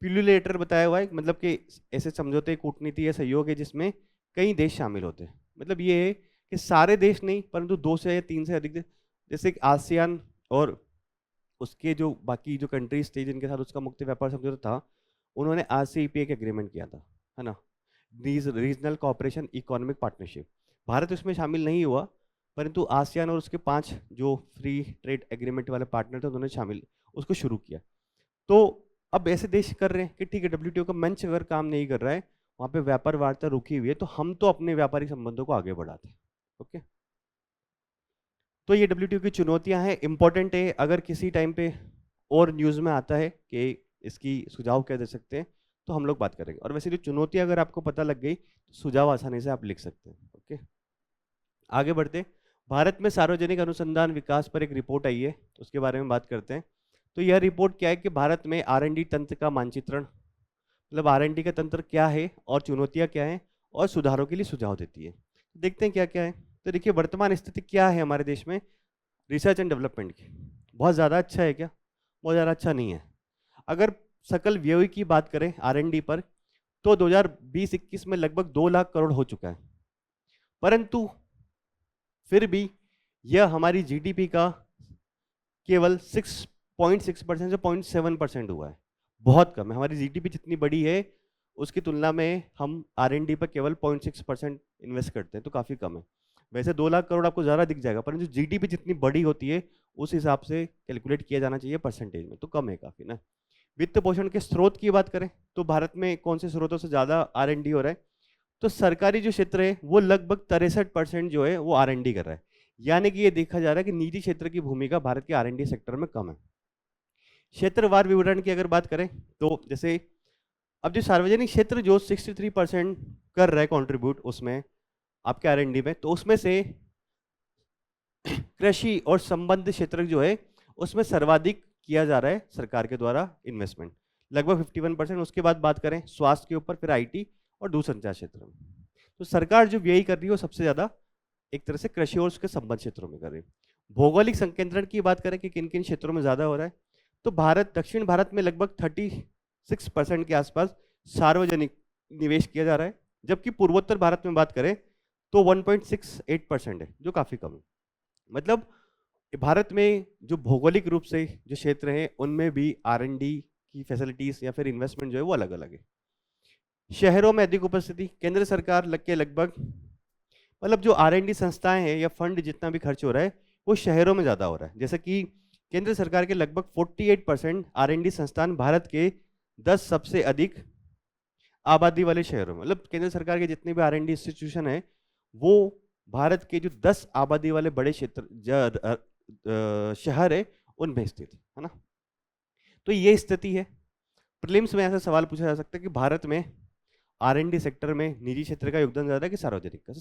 प्यूलिलेटर बताया हुआ है, मतलब कि ऐसे समझौते, कूटनीति या सहयोग है जिसमें कई देश शामिल होते हैं। मतलब ये है कि सारे देश नहीं, परंतु 2 से या 3 से अधिक देश, जैसे आसियान और उसके जो बाकी जो कंट्रीज थे जिनके साथ उसका मुक्त व्यापार समझौता था, उन्होंने RCEP एक एग्रीमेंट किया था, है ना, regional cooperation economic partnership. Bharat उसमें शामिल नहीं हुआ, परंतु आसियान और उसके 5 जो फ्री ट्रेड एग्रीमेंट वाले पार्टनर थे उन्होंने शामिल उसको शुरू किया। तो अब ऐसे देश कर रहे हैं कि ठीक है डब्ल्यूटीओ का मंच अगर काम नहीं कर रहा है, वहाँ पे व्यापार वार्ता रुकी हुई है, तो हम तो अपने व्यापारिक संबंधों को आगे बढ़ाते हैं। ओके, तो ये डब्ल्यूटीओ की चुनौतियां हैं, इंपॉर्टेंट है। अगर किसी टाइम पे और न्यूज़ में आता है कि इसकी सुझाव क्या दे सकते हैं तो हम लोग बात करेंगे। और वैसे जो चुनौतियां अगर आपको पता लग गई तो सुझाव आसानी से आप लिख सकते हैं। ओके, आगे बढ़ते। भारत में सार्वजनिक अनुसंधान विकास पर एक रिपोर्ट आई है, उसके बारे में बात करते हैं। तो यह रिपोर्ट क्या है कि भारत में R&D तंत्र का मानचित्रण, मतलब R&D का तंत्र क्या है और चुनौतियां क्या हैं और सुधारों के लिए सुझाव देती है। देखते हैं क्या क्या है। तो देखिए वर्तमान स्थिति क्या है हमारे देश में रिसर्च एंड डेवलपमेंट की। बहुत ज़्यादा अच्छा है क्या? बहुत ज़्यादा अच्छा नहीं है। अगर सकल व्यय की बात करें R&D पर, तो 2020-21 में लगभग 2 लाख करोड़ हो चुका है, परंतु फिर भी यह हमारी GDP का केवल 6.6% से 0.7% हुआ है। बहुत कम है। हमारी GDP जितनी बड़ी है उसकी तुलना में हम R&D पर केवल 0.6% इन्वेस्ट करते हैं, तो काफ़ी कम है। वैसे 2 लाख करोड़ आपको ज़्यादा दिख जाएगा, परंतु GDP जितनी बड़ी होती है उस हिसाब से कैलकुलेट किया जाना चाहिए परसेंटेज में, तो कम है काफ़ी ना। वित्त पोषण के स्रोत की बात करें तो भारत में कौन से स्रोतों से ज़्यादा R&D हो रहा है? तो सरकारी जो क्षेत्र है वो लगभग 63% जो है वो R&D कर रहा है। यानी कि ये देखा जा रहा है कि निजी क्षेत्र की भूमिका भारत के R&D सेक्टर में कम है। क्षेत्रवार विवरण की अगर बात करें तो जैसे अब जो सार्वजनिक क्षेत्र जो 63% कर रहा है कंट्रीब्यूट उसमें आपके R&D में, तो उसमें से कृषि और संबद्ध क्षेत्र जो है उसमें सर्वाधिक किया जा रहा है सरकार के द्वारा इन्वेस्टमेंट, लगभग 51%। उसके बाद बात करें स्वास्थ्य के ऊपर, फिर IT और दूरसंचार क्षेत्र में। तो सरकार जो व्यय कर रही है वो सबसे ज्यादा एक तरह से कृषि और उसके संबद्ध क्षेत्रों में कर रही है। भौगोलिक संकेंद्रण की बात करें कि किन किन क्षेत्रों में ज्यादा हो रहा है, तो दक्षिण भारत में लगभग 36% के आसपास सार्वजनिक निवेश किया जा रहा है, जबकि पूर्वोत्तर भारत में बात करें तो 1.68% है, जो काफी कम है। मतलब भारत में जो भौगोलिक रूप से जो क्षेत्र हैं उनमें भी R&D की फैसिलिटीज या फिर इन्वेस्टमेंट जो है वो अलग अलग है। शहरों में अधिक उपस्थिति, केंद्र सरकार लगभग मतलब जो R&D संस्थाएं हैं या फंड जितना भी खर्च हो रहा है वो शहरों में ज्यादा हो रहा है। जैसे कि केंद्र सरकार के लगभग 48% R&D संस्थान भारत के 10 सबसे अधिक आबादी वाले शहरों में, मतलब केंद्र सरकार के जितने भी R&D इंस्टीट्यूशन है वो भारत के जो 10 आबादी वाले बड़े क्षेत्र शहर है उनमें स्थित है ना। तो ये स्थिति है। प्रीलिम्स में ऐसा सवाल पूछा जा सकता है कि भारत में R&D सेक्टर में निजी क्षेत्र का योगदान ज्यादा है कि सार्वजनिक का?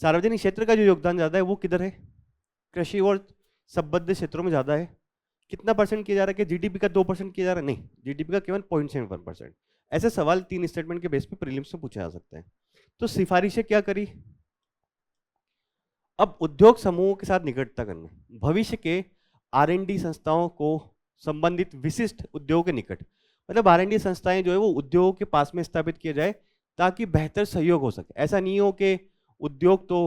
सार्वजनिक क्षेत्र का जो योगदान ज्यादा है वो किधर है? कृषि और संबद्ध क्षेत्रों में ज्यादा है। कितना परसेंट किया जा रहा है? कि जीडीपी का 2% किया जा रहा है? नहीं, जीडीपी का केवल 0.71%। ऐसे सवाल 3 स्टेटमेंट के बेस पे प्रीलिम्स में पूछा जा सकता है। तो सिफारिशें क्या करी? अब उद्योग समूहों के साथ निकटता करना, भविष्य के R&D संस्थाओं को संबंधित विशिष्ट उद्योग के निकट, मतलब R&D संस्थाएं जो है वो उद्योगों के पास में स्थापित किया जाए ताकि बेहतर सहयोग हो सके। ऐसा नहीं हो कि उद्योग तो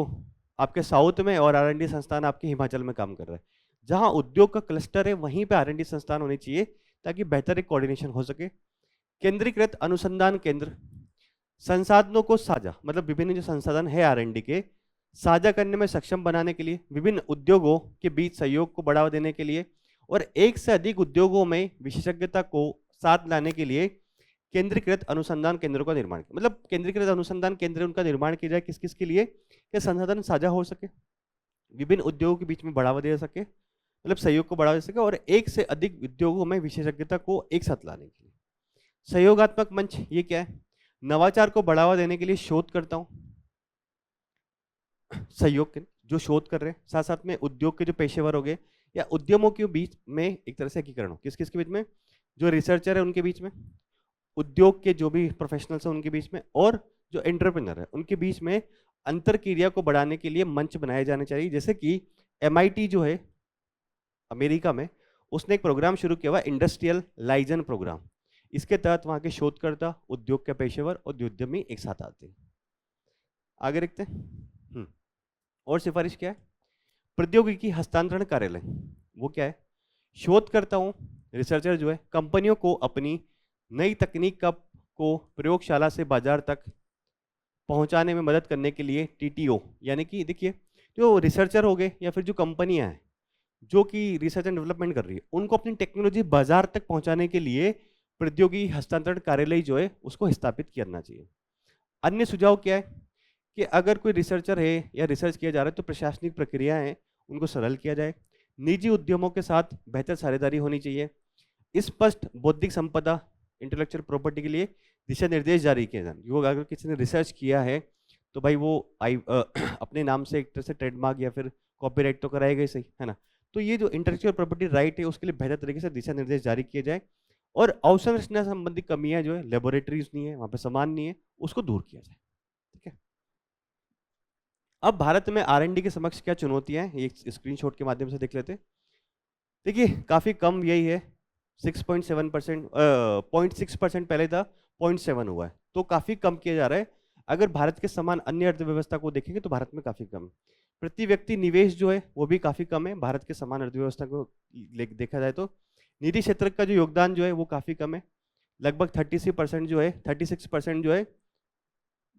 आपके साउथ में और R&D संस्थान आपके हिमाचल में काम कर रहा है। जहां उद्योग का क्लस्टर है वहीं पे R&D संस्थान होने चाहिए ताकि बेहतर एक कोऑर्डिनेशन हो सके। केंद्रीकृत अनुसंधान केंद्र, संसाधनों को साझा, मतलब विभिन्न जो संसाधन है R&D के साझा करने में सक्षम बनाने के लिए, विभिन्न उद्योगों के बीच सहयोग को बढ़ावा देने के लिए और एक से अधिक उद्योगों में विशेषज्ञता को साथ लाने के लिए केंद्रीकृत अनुसंधान केंद्रों का निर्माण। मतलब केंद्रीकृत अनुसंधान केंद्र उनका निर्माण किया जाए किस किस के लिए? कि संसाधन साझा हो सके, विभिन्न उद्योगों के बीच में बढ़ावा दे सके, मतलब सहयोग को बढ़ावा दे सके, और एक से अधिक उद्योगों में विशेषज्ञता को एक साथ लाने के लिए। सहयोगात्मक मंच, ये क्या है? नवाचार को बढ़ावा देने के लिए शोधकर्ताओं, सहयोग के जो शोध कर रहे हैं, साथ साथ में उद्योग के जो पेशेवर हो गए या उद्यमों के बीच में एक तरह से एकीकरण हो। किस किस के बीच में? जो रिसर्चर है उनके बीच में, उद्योग के जो भी प्रोफेशनल्स हैं उनके बीच में, और जो एंटरप्रेन्योर है उनके बीच में अंतर क्रिया को बढ़ाने के लिए मंच बनाए जाने चाहिए। जैसे कि MIT जो है अमेरिका में, उसने एक प्रोग्राम शुरू किया हुआ इंडस्ट्रियल लाइजन प्रोग्राम। इसके तहत वहां के शोधकर्ता, उद्योग के पेशेवर और उद्यमी एक साथ आते हैं। आगे देखते हैं। और सिफारिश क्या है? प्रौद्योगिकी हस्तांतरण कार्यालय, वो क्या है? शोधकर्ताओं, रिसर्चर जो है, कंपनियों को अपनी नई तकनीक को प्रयोगशाला से बाजार तक पहुंचाने में मदद करने के लिए TTO, यानी कि देखिए जो रिसर्चर हो गए या फिर जो कंपनियां हैं जो कि रिसर्च एंड डेवलपमेंट कर रही है, उनको अपनी टेक्नोलॉजी बाजार तक पहुंचाने के लिए प्रौद्योगिकी हस्तांतरण कार्यालय जो है उसको स्थापित करना चाहिए। अन्य सुझाव क्या है? कि अगर कोई रिसर्चर है या रिसर्च किया जा रहा है तो प्रशासनिक प्रक्रियाएं उनको सरल किया जाए, निजी उद्यमों के साथ बेहतर साझेदारी होनी चाहिए, स्पष्ट बौद्धिक संपदा इंटेलेक्चुअल प्रॉपर्टी के लिए दिशा निर्देश जारी किए जाए। क्योंकि अगर किसी ने रिसर्च किया है तो भाई वो अपने नाम से एक तरह से ट्रेडमार्क या फिर कॉपीराइट तो कराएगा ही सही, है ना। तो ये जो इंटेलेक्चुअल प्रॉपर्टी राइट है उसके लिए बेहतर तरीके से दिशा निर्देश जारी किए जाए, और अवसंरचना संबंधी कमियां जो है, लेबोरेटरीज नहीं है वहां पे, सामान नहीं है, उसको दूर किया जाए। ठीक है। अब भारत में R&D के समक्ष क्या चुनौतियां हैं, एक स्क्रीनशॉट के माध्यम से देख लेते हैं। देखिए काफी कम यही है, 6.7%, 0.6% पहले था, 0.7 हुआ है, तो काफी कम किया जा रहा है। अगर भारत के समान अन्य अर्थव्यवस्था को देखेंगे तो भारत में काफी कम है। प्रति व्यक्ति निवेश जो है वो भी काफी कम है भारत के समान अर्थव्यवस्था को देखा जाए तो। निजी क्षेत्र का जो योगदान जो है वो काफी कम है, लगभग 36% जो है, 36% जो है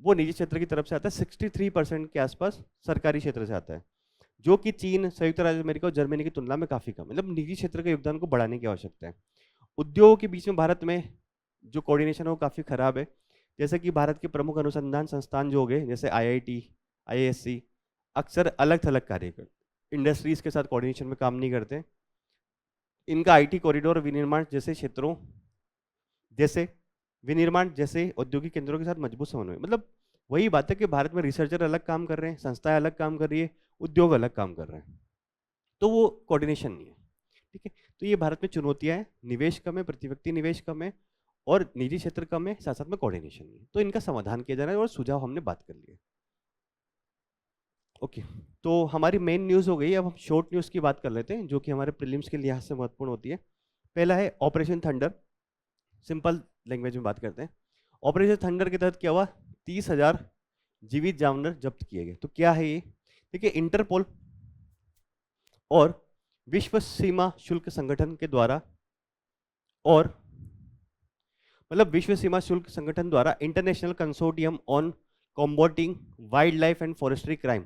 वो निजी क्षेत्र की तरफ से आता है, 63% के आसपास सरकारी क्षेत्र से आता है, जो कि चीन, संयुक्त राज्य अमेरिका और जर्मनी की तुलना में काफी कम। मतलब निजी क्षेत्र के योगदान को बढ़ाने की आवश्यकता है। उद्योगों के बीच में भारत में जो कोऑर्डिनेशन है वो काफी खराब है। जैसे कि भारत के प्रमुख अनुसंधान संस्थान जो हो गए, जैसे IIT, IISc, अक्सर अलग थलग कार्य करते, इंडस्ट्रीज के साथ कोऑर्डिनेशन में काम नहीं करते। इनका IT कॉरिडोर विनिर्माण जैसे औद्योगिक केंद्रों के साथ मजबूत समन्वय। मतलब वही बात है कि भारत में रिसर्चर अलग काम कर रहे हैं, संस्थाएं अलग काम कर रही है, उद्योग अलग काम कर रहे हैं, तो वो कोऑर्डिनेशन नहीं है। ठीक है, तो ये भारत में चुनौतियां हैं, निवेश कम है, प्रति व्यक्ति निवेश कम है, और निजी क्षेत्र कम है, साथ साथ में कोऑर्डिनेशन नहीं है। तो इनका समाधान किया जा रहा है और सुझाव हमने बात कर लिए। ओके, तो हमारी मेन न्यूज़ हो गई। अब हम शॉर्ट न्यूज़ की बात कर लेते हैं जो कि हमारे प्रीलिम्स के लिहाज से महत्वपूर्ण होती है। पहला है ऑपरेशन थंडर। सिंपल लैंग्वेज में बात करते हैं। ऑपरेशन थंडर के तहत क्या हुआ? 30,000 जीवित जानवर जब्त किए गए। तो क्या है ये? देखिए, इंटरपोल और विश्व सीमा शुल्क संगठन के द्वारा और मतलब विश्व सीमा शुल्क संगठन द्वारा international consortium on combating wildlife and forestry crime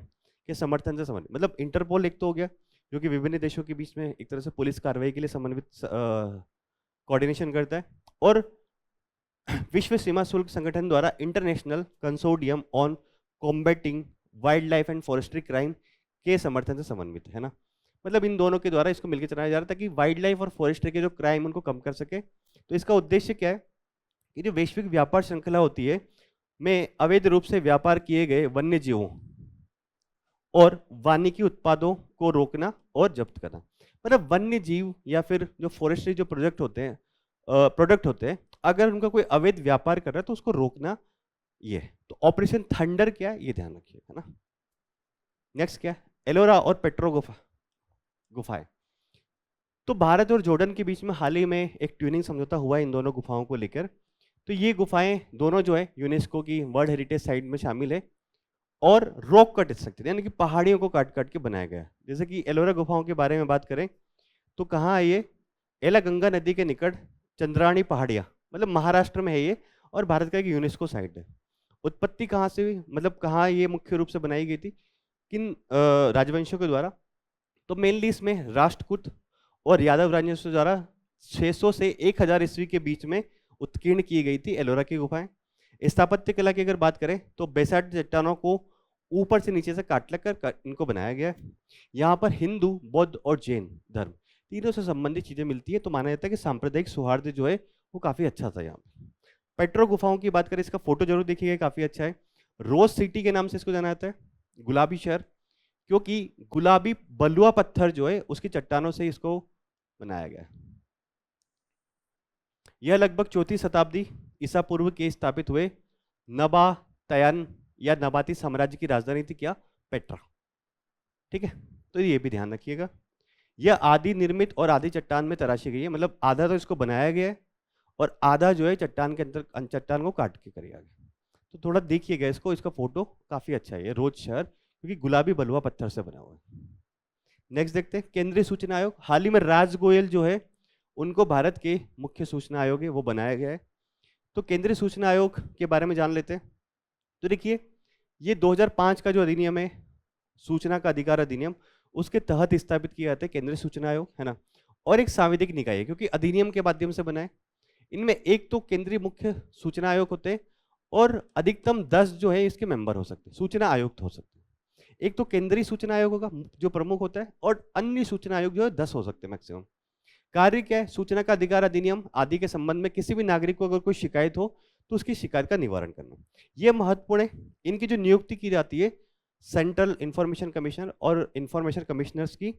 के समर्थन से संबंधित, मतलब इंटरपोल एक तो हो गया जो कि विभिन्न देशों के बीच में एक तरह से पुलिस कार्रवाई के लिए समन्वित कोऑर्डिनेशन करता है, और विश्व सीमा शुल्क संगठन द्वारा international consortium on combating wild life and forestry crime के समर्थन से समन्वित है ना। मतलब इन दोनों के द्वारा इसको मिलकर चलाया जा रहा था कि वाइल्ड लाइफ और फॉरेस्ट्री के जो क्राइम उनको कम कर सके। तो इसका उद्देश्य क्या है कि जो वैश्विक व्यापार श्रृंखला होती है में अवैध रूप से व्यापार किए गए वन्य जीवों और वानिकी उत्पादों को रोकना और जब्त करना। मतलब वन्य जीव या फिर जो फॉरेस्ट्री जो प्रोडक्ट होते हैं, अगर उनका कोई अवैध व्यापार कर रहा है तो उसको रोकना ये है। तो ऑपरेशन थंडर क्या है ये ध्यान रखिए, है ना। नेक्स्ट क्या है? एलोरा और पेट्रो गुफाएं। तो भारत और जॉर्डन के बीच में हाल ही में एक ट्यूनिंग समझौता हुआ है इन दोनों गुफाओं को लेकर। तो ये गुफाएं दोनों जो है यूनेस्को की वर्ल्ड हेरिटेज साइट में शामिल है और रॉक कट स्ट्रक्चर यानी कि पहाड़ियों को काट काट के बनाया गया है। जैसे कि एलोरा गुफाओं के बारे में बात करें तो कहाँ है ये? एला गंगा नदी के निकट चंद्राणी पहाड़ियाँ, मतलब महाराष्ट्र में है ये, और भारत का एक यूनेस्को साइट है। उत्पत्ति कहाँ से हुई, मतलब कहाँ ये मुख्य रूप से बनाई गई थी, किन राजवंशों के द्वारा? तो मेनली इसमें राष्ट्रकूट और यादव राजवंशों द्वारा 600 से 1000 ईस्वी के बीच में उत्कीर्ण की गई थी एलोरा की गुफाएं। स्थापत्य कला की अगर बात करें तो बेसाल्ट चट्टानों को ऊपर से नीचे से काट कर इनको बनाया गया है। यहाँ पर हिंदू, बौद्ध और जैन धर्म तीनों से संबंधित चीजें मिलती है। तो माना जाता है कि सांप्रदायिक सौहार्द जो है वो काफी अच्छा था यहाँ पे। पेट्रो गुफाओं की बात करें, इसका फोटो जरूर देखिएगा, काफी अच्छा है। रोज सिटी के नाम से इसको जाना जाता है, गुलाबी शहर, क्योंकि गुलाबी बलुआ पत्थर जो है उसकी चट्टानों से इसको बनाया गया है। यह लगभग 4वीं शताब्दी ईसा पूर्व के स्थापित हुए नबातायन या नबाती साम्राज्य की राजधानी थी क्या? पेट्रा। ठीक है, तो ये भी ध्यान रखिएगा। यह आदि निर्मित और आधी चट्टान में तराशी गई है, मतलब आधा तो इसको बनाया गया है और आधा जो है चट्टान के अंदर चट्टान को काट के कराया गया। तो थोड़ा देखिएगा इसको, इसका फोटो काफी अच्छा है। ये रोज शहर क्योंकि गुलाबी बलुआ पत्थर से बना हुआ है। नेक्स्ट देखते हैं केंद्रीय सूचना आयोग। हाल ही में राज गोयल जो है उनको भारत के मुख्य सूचना आयोग है वो बनाया गया है। तो केंद्रीय सूचना आयोग के बारे में जान लेते हैं। तो देखिए, ये 2005 का जो अधिनियम है, सूचना का अधिकार अधिनियम, उसके तहत स्थापित किया जाता है केंद्रीय सूचना आयोग, है ना। और एक सांविधिक निकाय है क्योंकि अधिनियम के माध्यम से बना है। इनमें एक तो केंद्रीय मुख्य सूचना आयोग होते हैं और अधिकतम 10 जो है इसके मेंबर हो सकते हैं, सूचना आयुक्त हो सकते हैं। एक तो केंद्रीय सूचना आयोग होगा जो प्रमुख होता है, और अन्य सूचना आयोग जो है 10 हो सकते हैं मैक्सिमम। कार्य क्या है? सूचना का अधिकार अधिनियम आदि के संबंध में किसी भी नागरिक को अगर कोई शिकायत हो तो उसकी शिकायत का निवारण करना, यह महत्वपूर्ण है। इनकी जो नियुक्ति की जाती है सेंट्रल इंफॉर्मेशन कमीशनर और इंफॉर्मेशन कमिश्नर्स की,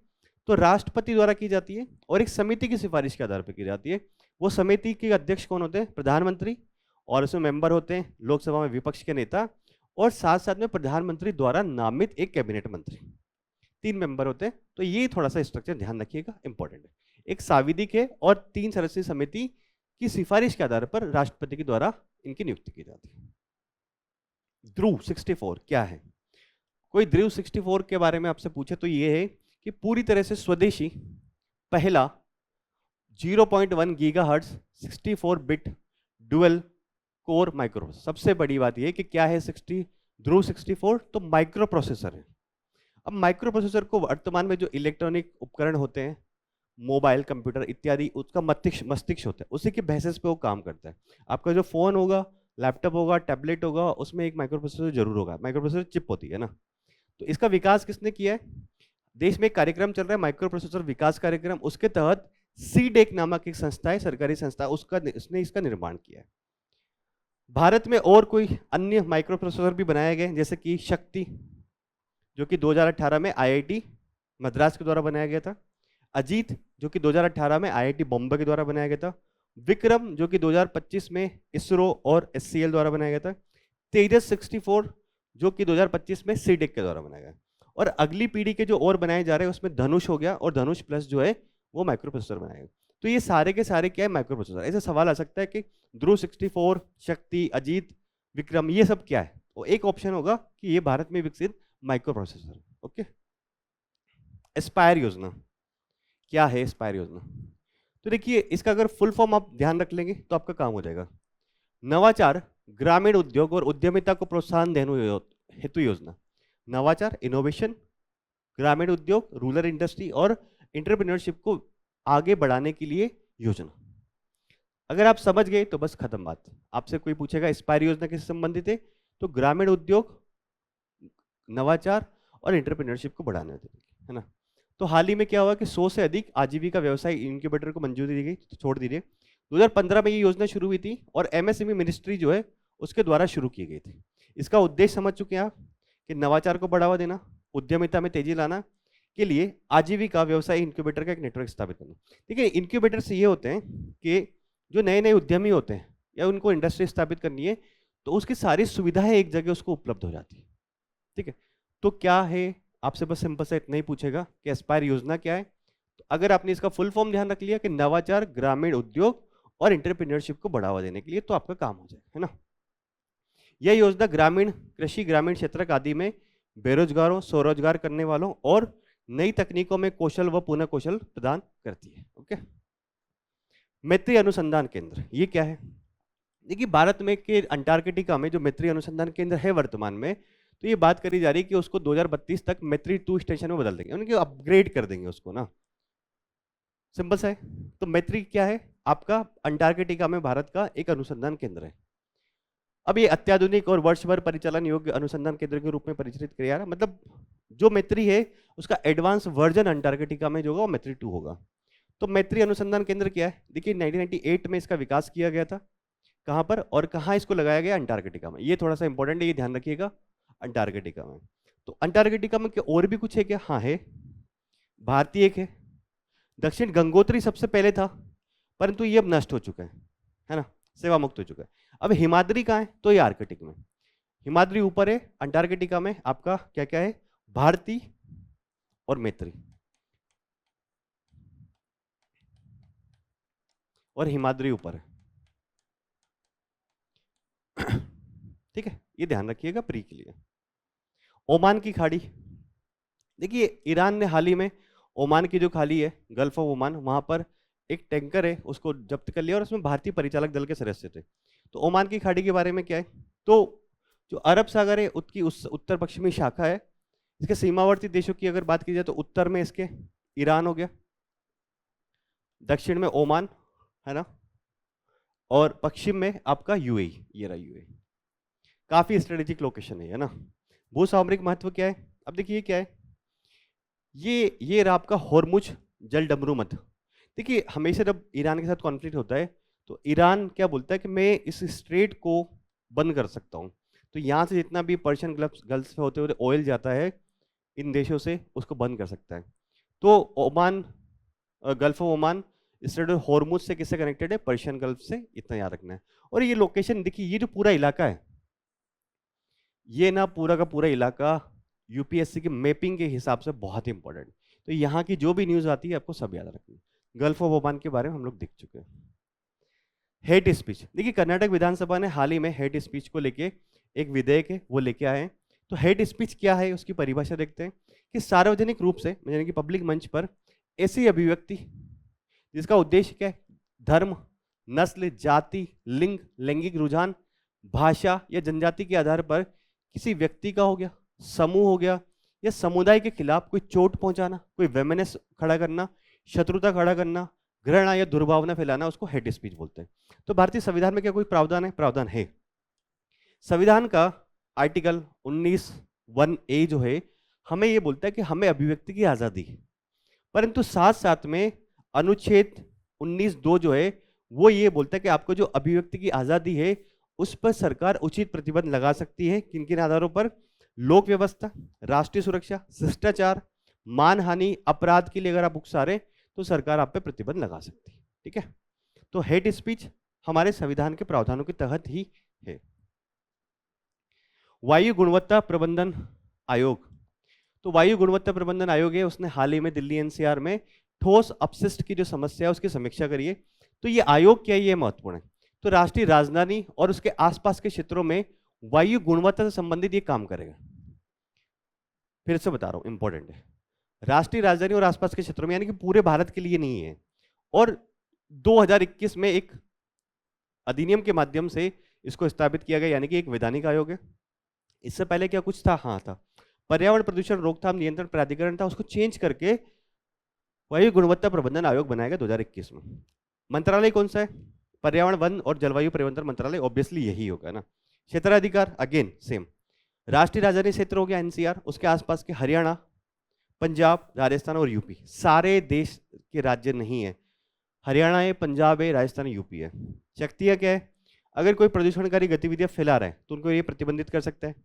तो राष्ट्रपति द्वारा की जाती है और एक समिति की सिफारिश के आधार पर की जाती है। वो समिति के अध्यक्ष कौन होते हैं? प्रधानमंत्री, और उसमें मेंबर होते हैं लोकसभा में विपक्ष के नेता और साथ साथ में प्रधानमंत्री द्वारा नामित एक कैबिनेट मंत्री। 3 मेंबर होते हैं। तो ये थोड़ा सा स्ट्रक्चर ध्यान रखिएगा, इंपॉर्टेंट है। एक सांविधिक है और 3 सदस्यीय समिति की सिफारिश के आधार पर राष्ट्रपति के द्वारा इनकी नियुक्ति की जाती है। ध्रुव 64 क्या है? कोई ध्रुव 64 के बारे में आपसे पूछे तो ये है कि पूरी तरह से स्वदेशी पहला 0.1 gigahertz 64 bit dual core micro. सबसे बड़ी बात यह कि क्या है ध्रुव 64? तो माइक्रो प्रोसेसर है। अब माइक्रो प्रोसेसर को वर्तमान में जो इलेक्ट्रॉनिक उपकरण होते हैं, मोबाइल, कंप्यूटर इत्यादि, उसका मस्तिष्क होता है, उसी के बेसिस पे वो काम करता है। आपका जो फोन होगा, लैपटॉप होगा, टैबलेट होगा, उसमें एक माइक्रो प्रोसेसर जरूर होगा। माइक्रो प्रोसेसर चिप होती है ना। तो इसका विकास किसने किया है? देश में एक कार्यक्रम चल रहा है माइक्रो प्रोसेसर विकास कार्यक्रम, उसके तहत सीडेक नामक एक संस्था है, सरकारी संस्था, उसने इसका निर्माण किया है। भारत में और कोई अन्य माइक्रो प्रोसेसर भी बनाए गए जैसे कि शक्ति, जो कि 2018 में IIT मद्रास के द्वारा बनाया गया था। अजीत, जो कि 2018 में IIT बॉम्बे के द्वारा बनाया गया था। विक्रम जो कि 2025 में इसरो और SCL द्वारा बनाया गया था, तेजस 64 जो कि 2025 में सीडेक के द्वारा बनाया गया, और अगली पीढ़ी के जो और बनाए जा रहे हैं उसमें धनुष हो गया, और धनुष प्लस जो है वो माइक्रो प्रोसेसर बनाया गया। तो ये सारे के सारे क्या है, माइक्रो प्रोसेसर। ऐसे सवाल आ सकता है कि ध्रुव 64, शक्ति, अजीत, विक्रम, ये सब क्या है? तो एक ऑप्शन होगा कि ये भारत में विकसित माइक्रो प्रोसेसर। ओके, एस्पायर योजना क्या है? एस्पायर योजना तो देखिए, इसका अगर फुल फॉर्म आप ध्यान रख लेंगे तो आपका काम हो जाएगा। नवाचार, ग्रामीण उद्योग और उद्यमिता को प्रोत्साहन देने हेतु योजना। नवाचार, इनोवेशन, ग्रामीण उद्योग, रूरल इंडस्ट्री और एंटरप्रेन्योरशिप को आगे बढ़ाने के लिए योजना। अगर आप समझ गए तो बस खत्म बात। आपसे कोई पूछेगा एस्पायर योजना किससे संबंधित है, तो ग्रामीण उद्योग, नवाचार और एंटरप्रेन्योरशिप को बढ़ाने है ना। तो हाल ही में क्या हुआ कि 100 से अधिक आजीविका व्यवसाय इंक्यूबेटर को मंजूरी दी गई, तो छोड़ दीजिए। 2015 में ये योजना शुरू हुई थी और MSME मिनिस्ट्री जो है उसके द्वारा शुरू की गई थी। इसका उद्देश्य समझ चुके हैं आप कि नवाचार को बढ़ावा देना, उद्यमिता में तेजी लाना के लिए आजीविका व्यवसाय इंक्यूबेटर का एक नेटवर्क स्थापित करना। देखिए, इंक्यूबेटर से ये होते हैं कि जो नए नए उद्यमी होते हैं या उनको इंडस्ट्री स्थापित करनी है तो उसकी सारी सुविधाएं एक जगह उसको उपलब्ध हो जाती है। ठीक है, तो क्या है, आपसे बस सिंपल से इतना ही पूछेगा कि एस्पायर योजना क्या है। तो अगर आपने इसका फुल फॉर्म ध्यान रख लिया कि नवाचार, ग्रामीण उद्योग और एंटरप्रेन्योरशिप को बढ़ावा देने के लिए, तो आपका काम हो जाएगा, है ना। यह योजना ग्रामीण कृषि, ग्रामीण क्षेत्र आदि में बेरोजगारों, स्वरोजगार करने वालों और नई तकनीकों में कौशल व पुनः कौशल प्रदान करती है। ओके, मैत्री अनुसंधान केंद्र ये क्या है? देखिए, भारत में के अंटार्कटिका में जो मैत्री अनुसंधान केंद्र है वर्तमान में, तो ये बात करी जा रही है कि उसको 2032 तक मैत्री 2 स्टेशन में बदल देंगे, उनके अपग्रेड कर देंगे उसको ना। सिंपल सा है। तो मैत्री क्या है? आपका अंटार्कटिका में भारत का एक अनुसंधान केंद्र है। अब ये अत्याधुनिक और वर्ष भर परिचालन योग्य अनुसंधान केंद्र के रूप में परिचित किया जा रहा है। मतलब जो मैत्री है उसका एडवांस वर्जन अंटार्कटिका में जो होगा वो मैत्री 2 होगा। तो मैत्री अनुसंधान केंद्र क्या है? देखिए, 1998 में इसका विकास किया गया था। कहाँ पर और कहाँ इसको लगाया गया? अंटार्कटिका में। ये थोड़ा सा इंपॉर्टेंट है, ये ध्यान रखिएगा, अंटार्कटिका में। तो अंटार्कटिका में क्या और भी कुछ है क्या? हाँ है, भारतीय एक है, दक्षिण गंगोत्री सबसे पहले था परंतु ये अब नष्ट हो चुका है ना, सेवा मुक्त हो चुका है। अब हिमाद्री कहाँ है? तो ये आर्कटिक में, हिमाद्री ऊपर है अंटार्कटिका में। आपका क्या क्या है? भारती और मैत्री, और हिमाद्री ऊपर है। ठीक है, ये ध्यान रखिएगा प्री के लिए। ओमान की खाड़ी, देखिए ईरान ने हाल ही में ओमान की जो खाड़ी है, गल्फ ऑफ ओमान, वहां पर एक टैंकर है उसको जब्त कर लिया और उसमें भारतीय परिचालक दल के सदस्य थे। तो ओमान की खाड़ी के बारे में क्या है? तो जो अरब सागर है उसकी उस उत्तर पश्चिमी शाखा है। इसके सीमावर्ती देशों की अगर बात की जाए तो उत्तर में इसके ईरान हो गया, दक्षिण में ओमान है ना, और पश्चिम में आपका UAE, ये रहा UAE। काफी स्ट्रेटेजिक लोकेशन है ना। भूसामरिक महत्व क्या है? अब देखिए क्या है, ये रहा आपका होर्मुज जल डमरू मध्य। देखिए, हमेशा जब ईरान के साथ कॉन्फ्लिक्ट होता है तो ईरान क्या बोलता है कि मैं इस स्ट्रेट को बंद कर सकता हूँ। तो यहाँ से जितना भी पर्शियन गल्फ से होते हुए ऑयल जाता है इन देशों से, उसको बंद कर सकता है। तो Oman, gulf of Oman straight of Hormuz से किससे कनेक्टेड है? पर्शियन गल्फ से, इतना याद रखना है। और ये लोकेशन देखिए, ये जो पूरा इलाका है, ये ना पूरा का पूरा इलाका UPSC की मैपिंग के हिसाब से बहुत इंपॉर्टेंट। तो यहाँ की जो भी न्यूज आती है आपको सब याद रखनी है। गल्फ ऑफ ओमान के बारे में हम लोग देख चुके हैं। हेट स्पीच, देखिए कर्नाटक विधानसभा ने हाल ही में हेट स्पीच को लेके एक विधेयक है वो लेके आए हैं। तो हेट स्पीच क्या है उसकी परिभाषा देखते हैं कि सार्वजनिक रूप से यानी कि पब्लिक मंच पर ऐसी अभिव्यक्ति जिसका उद्देश्य क्या है? धर्म, नस्ल, जाति, लिंग, लैंगिक रुझान, भाषा या जनजाति के आधार पर किसी व्यक्ति का हो गया, समूह हो गया या समुदाय के खिलाफ कोई चोट पहुंचाना, कोई वेमेनेस खड़ा करना, शत्रुता खड़ा करना, घृणा या दुर्भावना फैलाना, उसको हेट स्पीच बोलते हैं। तो भारतीय संविधान में क्या कोई प्रावधान है? प्रावधान है। संविधान का आर्टिकल 19(1)(a) जो है हमें ये बोलता है कि हमें अभिव्यक्ति की आजादी है, परंतु साथ साथ में अनुच्छेद 19(2) जो है वो ये बोलता है कि आपको जो अभिव्यक्ति की आजादी है उस पर सरकार उचित प्रतिबंध लगा सकती है। किन किन आधारों पर? लोक व्यवस्था, राष्ट्रीय सुरक्षा, शिष्टाचार, मानहानि, अपराध के लिए अगर आप उकसा रहे तो सरकार आप पे प्रतिबंध लगा सकती है। ठीक है, तो हेट स्पीच हमारे संविधान के प्रावधानों के तहत ही है। वायु गुणवत्ता प्रबंधन आयोग, तो वायु गुणवत्ता प्रबंधन आयोग है, उसने हाल ही में दिल्ली एनसीआर में ठोस अपशिष्ट की जो समस्या है उसकी समीक्षा करी है। तो ये आयोग क्या है, ये महत्वपूर्ण है। तो राष्ट्रीय राजधानी और उसके आसपास के क्षेत्रों में वायु गुणवत्ता से संबंधित ये काम करेगा। फिर से बता रहा हूं, इंपॉर्टेंट है। राष्ट्रीय राजधानी और आसपास के क्षेत्रों में, यानी कि पूरे भारत के लिए नहीं है। और 2021 में एक अधिनियम के माध्यम से इसको स्थापित किया गया, यानी कि एक वैधानिक आयोग है। इससे पहले क्या कुछ था? हाँ था, पर्यावरण प्रदूषण रोकथाम नियंत्रण प्राधिकरण था, उसको चेंज करके वायु गुणवत्ता प्रबंधन आयोग बनाया गया 2021 में। मंत्रालय कौन सा है? पर्यावरण वन और जलवायु परिवर्तन मंत्रालय, ऑब्वियसली यही होगा ना। क्षेत्राधिकार अगेन सेम, राष्ट्रीय राजधानी क्षेत्र हो गया एनसीआर, उसके आसपास के हरियाणा, पंजाब, राजस्थान और यूपी, सारे देश के राज्य नहीं है, हरियाणा है, पंजाब है, राजस्थान, यूपी है। शक्तियां क्या है? अगर कोई प्रदूषणकारी गतिविधियां फैला रहा है तो उनको ये प्रतिबंधित कर सकता है,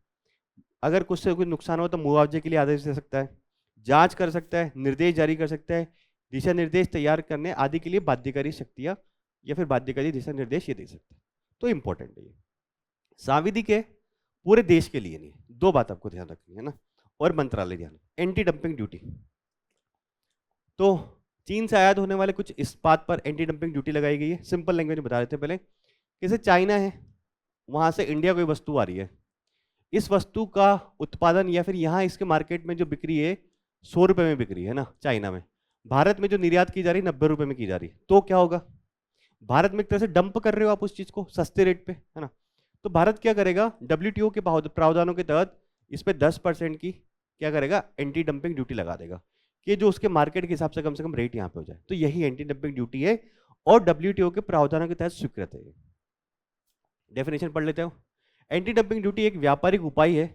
अगर कुछ से कुछ नुकसान हो तो मुआवजे के लिए आदेश दे सकता है, जांच कर सकता है, निर्देश जारी कर सकता है, दिशा निर्देश तैयार करने आदि के लिए बाध्यकारी शक्तियां या फिर बाध्यकारी दिशा निर्देश ये दे सकता है। तो इंपॉर्टेंट है ये। संविधिक है, पूरे देश के लिए नहीं है। दो बात आपको ध्यान रखनी है ना, और मंत्रालय ध्यान। एंटी डंपिंग ड्यूटी, तो चीन से आयात होने वाले कुछ इस्पात पर एंटी डंपिंग ड्यूटी लगाई गई है। सिंपल लैंग्वेज में बता देते हैं पहले। जैसे चाइना है, वहां से इंडिया कोई वस्तु आ रही है, इस वस्तु का उत्पादन या फिर यहाँ इसके मार्केट में जो बिक्री है 100 रुपए में बिक्री है ना चाइना में, भारत में जो निर्यात की जा रही है 90 रुपए में की जा रही है, तो क्या होगा? भारत में एक तरह से डंप कर रहे हो आप उस चीज को सस्ते रेट पे, है ना। तो भारत क्या करेगा? डब्ल्यूटीओ के प्रावधानों के तहत इस पे 10% की क्या करेगा? एंटी डंपिंग ड्यूटी लगा देगा, कि जो उसके मार्केट के हिसाब से कम रेट यहाँ पे हो जाए। तो यही एंटी डंपिंग ड्यूटी है और डब्ल्यूटीओ के प्रावधानों के तहत स्वीकृत है। डेफिनेशन पढ़ लेते हो। एंटी डंपिंग ड्यूटी एक व्यापारिक उपाय है,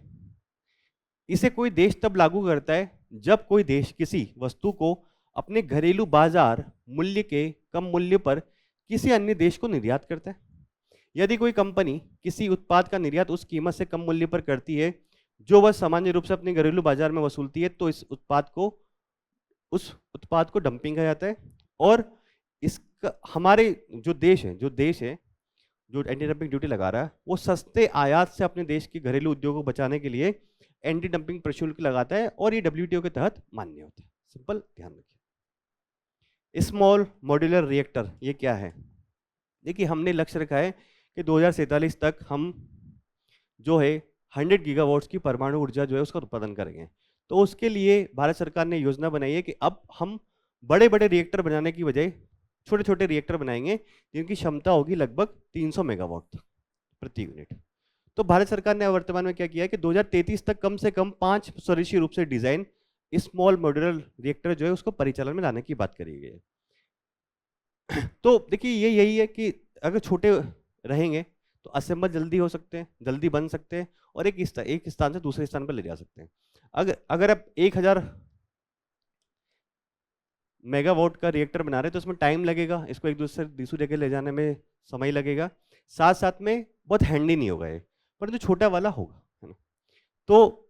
इसे कोई देश तब लागू करता है जब कोई देश किसी वस्तु को अपने घरेलू बाजार मूल्य के कम मूल्य पर किसी अन्य देश को निर्यात करता है। यदि कोई कंपनी किसी उत्पाद का निर्यात उस कीमत से कम मूल्य पर करती है जो वह सामान्य रूप से अपने घरेलू बाजार में वसूलती है, तो उस उत्पाद को डंपिंग कहा जाता है। और इसका हमारे जो देश है जो एंटी डंपिंग ड्यूटी लगा रहा है, वो सस्ते आयात से अपने देश के घरेलू उद्योग को बचाने के लिए एंटी डंपिंग प्रशुल्क लगाता है, और ये डब्ल्यूटीओ के तहत मान्य होता है। सिंपल, ध्यान रखिए। स्मॉल मॉड्यूलर रिएक्टर ये क्या है? देखिए, हमने लक्ष्य रखा है कि 2047 तक हम जो है 100 गीगावाट्स की परमाणु ऊर्जा जो है उसका उत्पादन करेंगे। तो उसके लिए भारत सरकार ने योजना बनाई है कि अब हम बड़े बड़े रिएक्टर बनाने की बजाय छोटे छोटे रिएक्टर बनाएंगे जिनकी क्षमता होगी लगभग 300 मेगावाट प्रति यूनिट। तो भारत सरकार ने वर्तमान में क्या किया है कि 2033 तक कम से कम 5 स्वदेशी रूप से डिजाइन स्मॉल मॉड्यूलर रिएक्टर जो है उसको परिचालन में लाने की बात करी गई है। तो देखिए, ये यही है कि अगर छोटे रहेंगे तो असेंबल जल्दी हो सकते हैं, जल्दी बन सकते हैं, और एक स्थान से दूसरे स्थान पर ले जा सकते हैं। अगर आप 1000 मेगावाट का रिएक्टर बना रहे हैं तो उसमें टाइम लगेगा, इसको एक दूसरी जगह ले जाने में समय लगेगा, साथ साथ में बहुत हैंडी नहीं होगा ये, परंतु छोटा वाला होगा, है ना। तो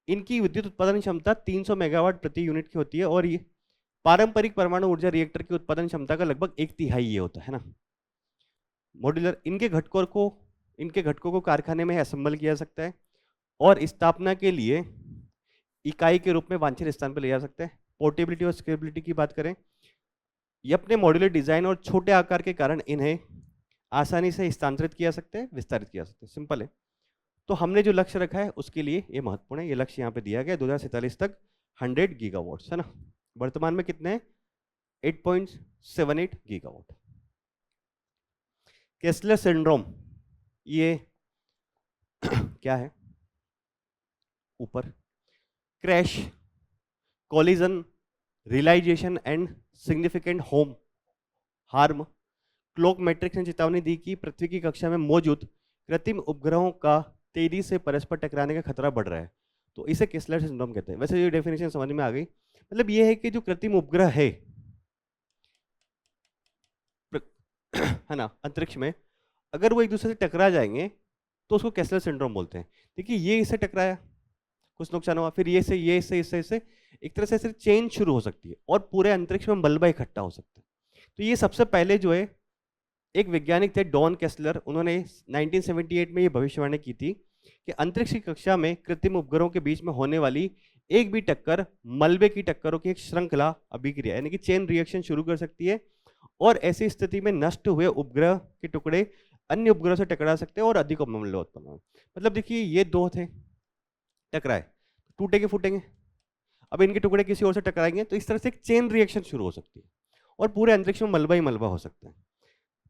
इनकी विद्युत उत्पादन क्षमता 300 मेगावाट प्रति यूनिट की होती है, और ये पारंपरिक परमाणु ऊर्जा रिएक्टर की उत्पादन क्षमता का लगभग 1/3 ये होता है ना। मॉड्यूलर इनके घटकों को कारखाने में असेंबल किया जा सकता है और स्थापना के लिए इकाई के रूप में वांछित स्थान पर ले जा सकते हैं। पोर्टेबिलिटी और स्केलेबिलिटी की बात करें, ये अपने मॉड्यूलर डिजाइन और छोटे आकार के कारण इन्हें आसानी से स्थानांतरित किया सकते हैं, विस्तारित किया सकते हैं। सिंपल है। तो हमने जो लक्ष्य रखा है उसके लिए ये महत्वपूर्ण है। ये लक्ष्य यहाँ पे दिया गया 2047 तक 100 गीगावाट्स, है ना। वर्तमान में कितने हैं? 8.78 गीगावाट। केस्लर सिंड्रोम ये क्या है? ऊपर crash, collision, realization and significant home harm. Cloak matrix ने चेतावनी दी कि पृथ्वी की कक्षा में मौजूद कृत्रिम उपग्रहों का तेजी से परस्पर टकराने का खतरा बढ़ रहा है। तो इसे केस्लर सिंड्रोम कहते हैं। वैसे ये डेफिनेशन समझ में आ गई। मतलब ये है कि जो कृत्रिम उपग्रह है ना अंतरिक्ष में, अगर वो एक दूसरे से टकरा जाएंगे तो उसको केस्लर सिंड्रोम बोलते हैं। देखिए, ये इससे टकराया, कुछ नुकसान हुआ, फिर ये से इससे एक तरह से चेन शुरू हो सकती है और पूरे अंतरिक्ष में मलबा इकट्ठा हो सकता है। तो ये सबसे पहले जो है एक वैज्ञानिक थे डॉन केस्लर, उन्होंने 1978 में ये भविष्यवाणी की थी कि अंतरिक्ष की कक्षा में कृत्रिम उपग्रहों के बीच में होने वाली एक भी टक्कर मलबे की टक्करों की एक श्रृंखला अभिक्रिया यानी कि चेन रिएक्शन शुरू कर सकती है, और ऐसी स्थिति में नष्ट हुए उपग्रह के टुकड़े अन्य उपग्रह से टकरा सकते हैं और अधिक मलबा उत्पन्न हो। मतलब देखिए ये दो थे, टकराए, टूटेंगे फूटेंगे, अब इनके टुकड़े किसी और से टकराएंगे तो इस तरह से एक चेन रिएक्शन शुरू हो सकती है और पूरे अंतरिक्ष में मलबा ही मलबा हो सकता है।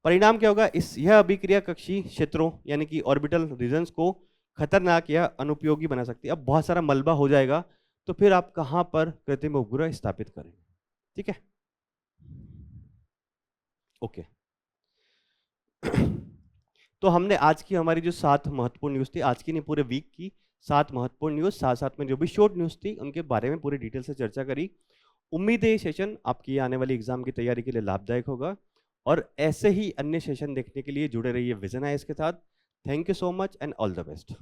परिणाम क्या होगा, यह अभिक्रिया कक्षीय क्षेत्रों यानी कि ऑर्बिटल रीजन्स को खतरनाक या अनुपयोगी बना सकती है। अब बहुत सारा मलबा हो जाएगा तो फिर आप कहां पर कृत्रिम उपग्रह स्थापित करेंगे? ठीक है, ओके। तो हमने आज की हमारी जो 7 महत्वपूर्ण न्यूज़ थी, आज की नहीं पूरे वीक की 7 महत्वपूर्ण न्यूज़, साथ साथ में जो भी शॉर्ट न्यूज़ थी उनके बारे में पूरी डिटेल से चर्चा करी। उम्मीद है ये सेशन आपकी आने वाली एग्जाम की तैयारी के लिए लाभदायक होगा, और ऐसे ही अन्य सेशन देखने के लिए जुड़े रहिए विजन आईएएस के साथ। Thank you so much and all the best.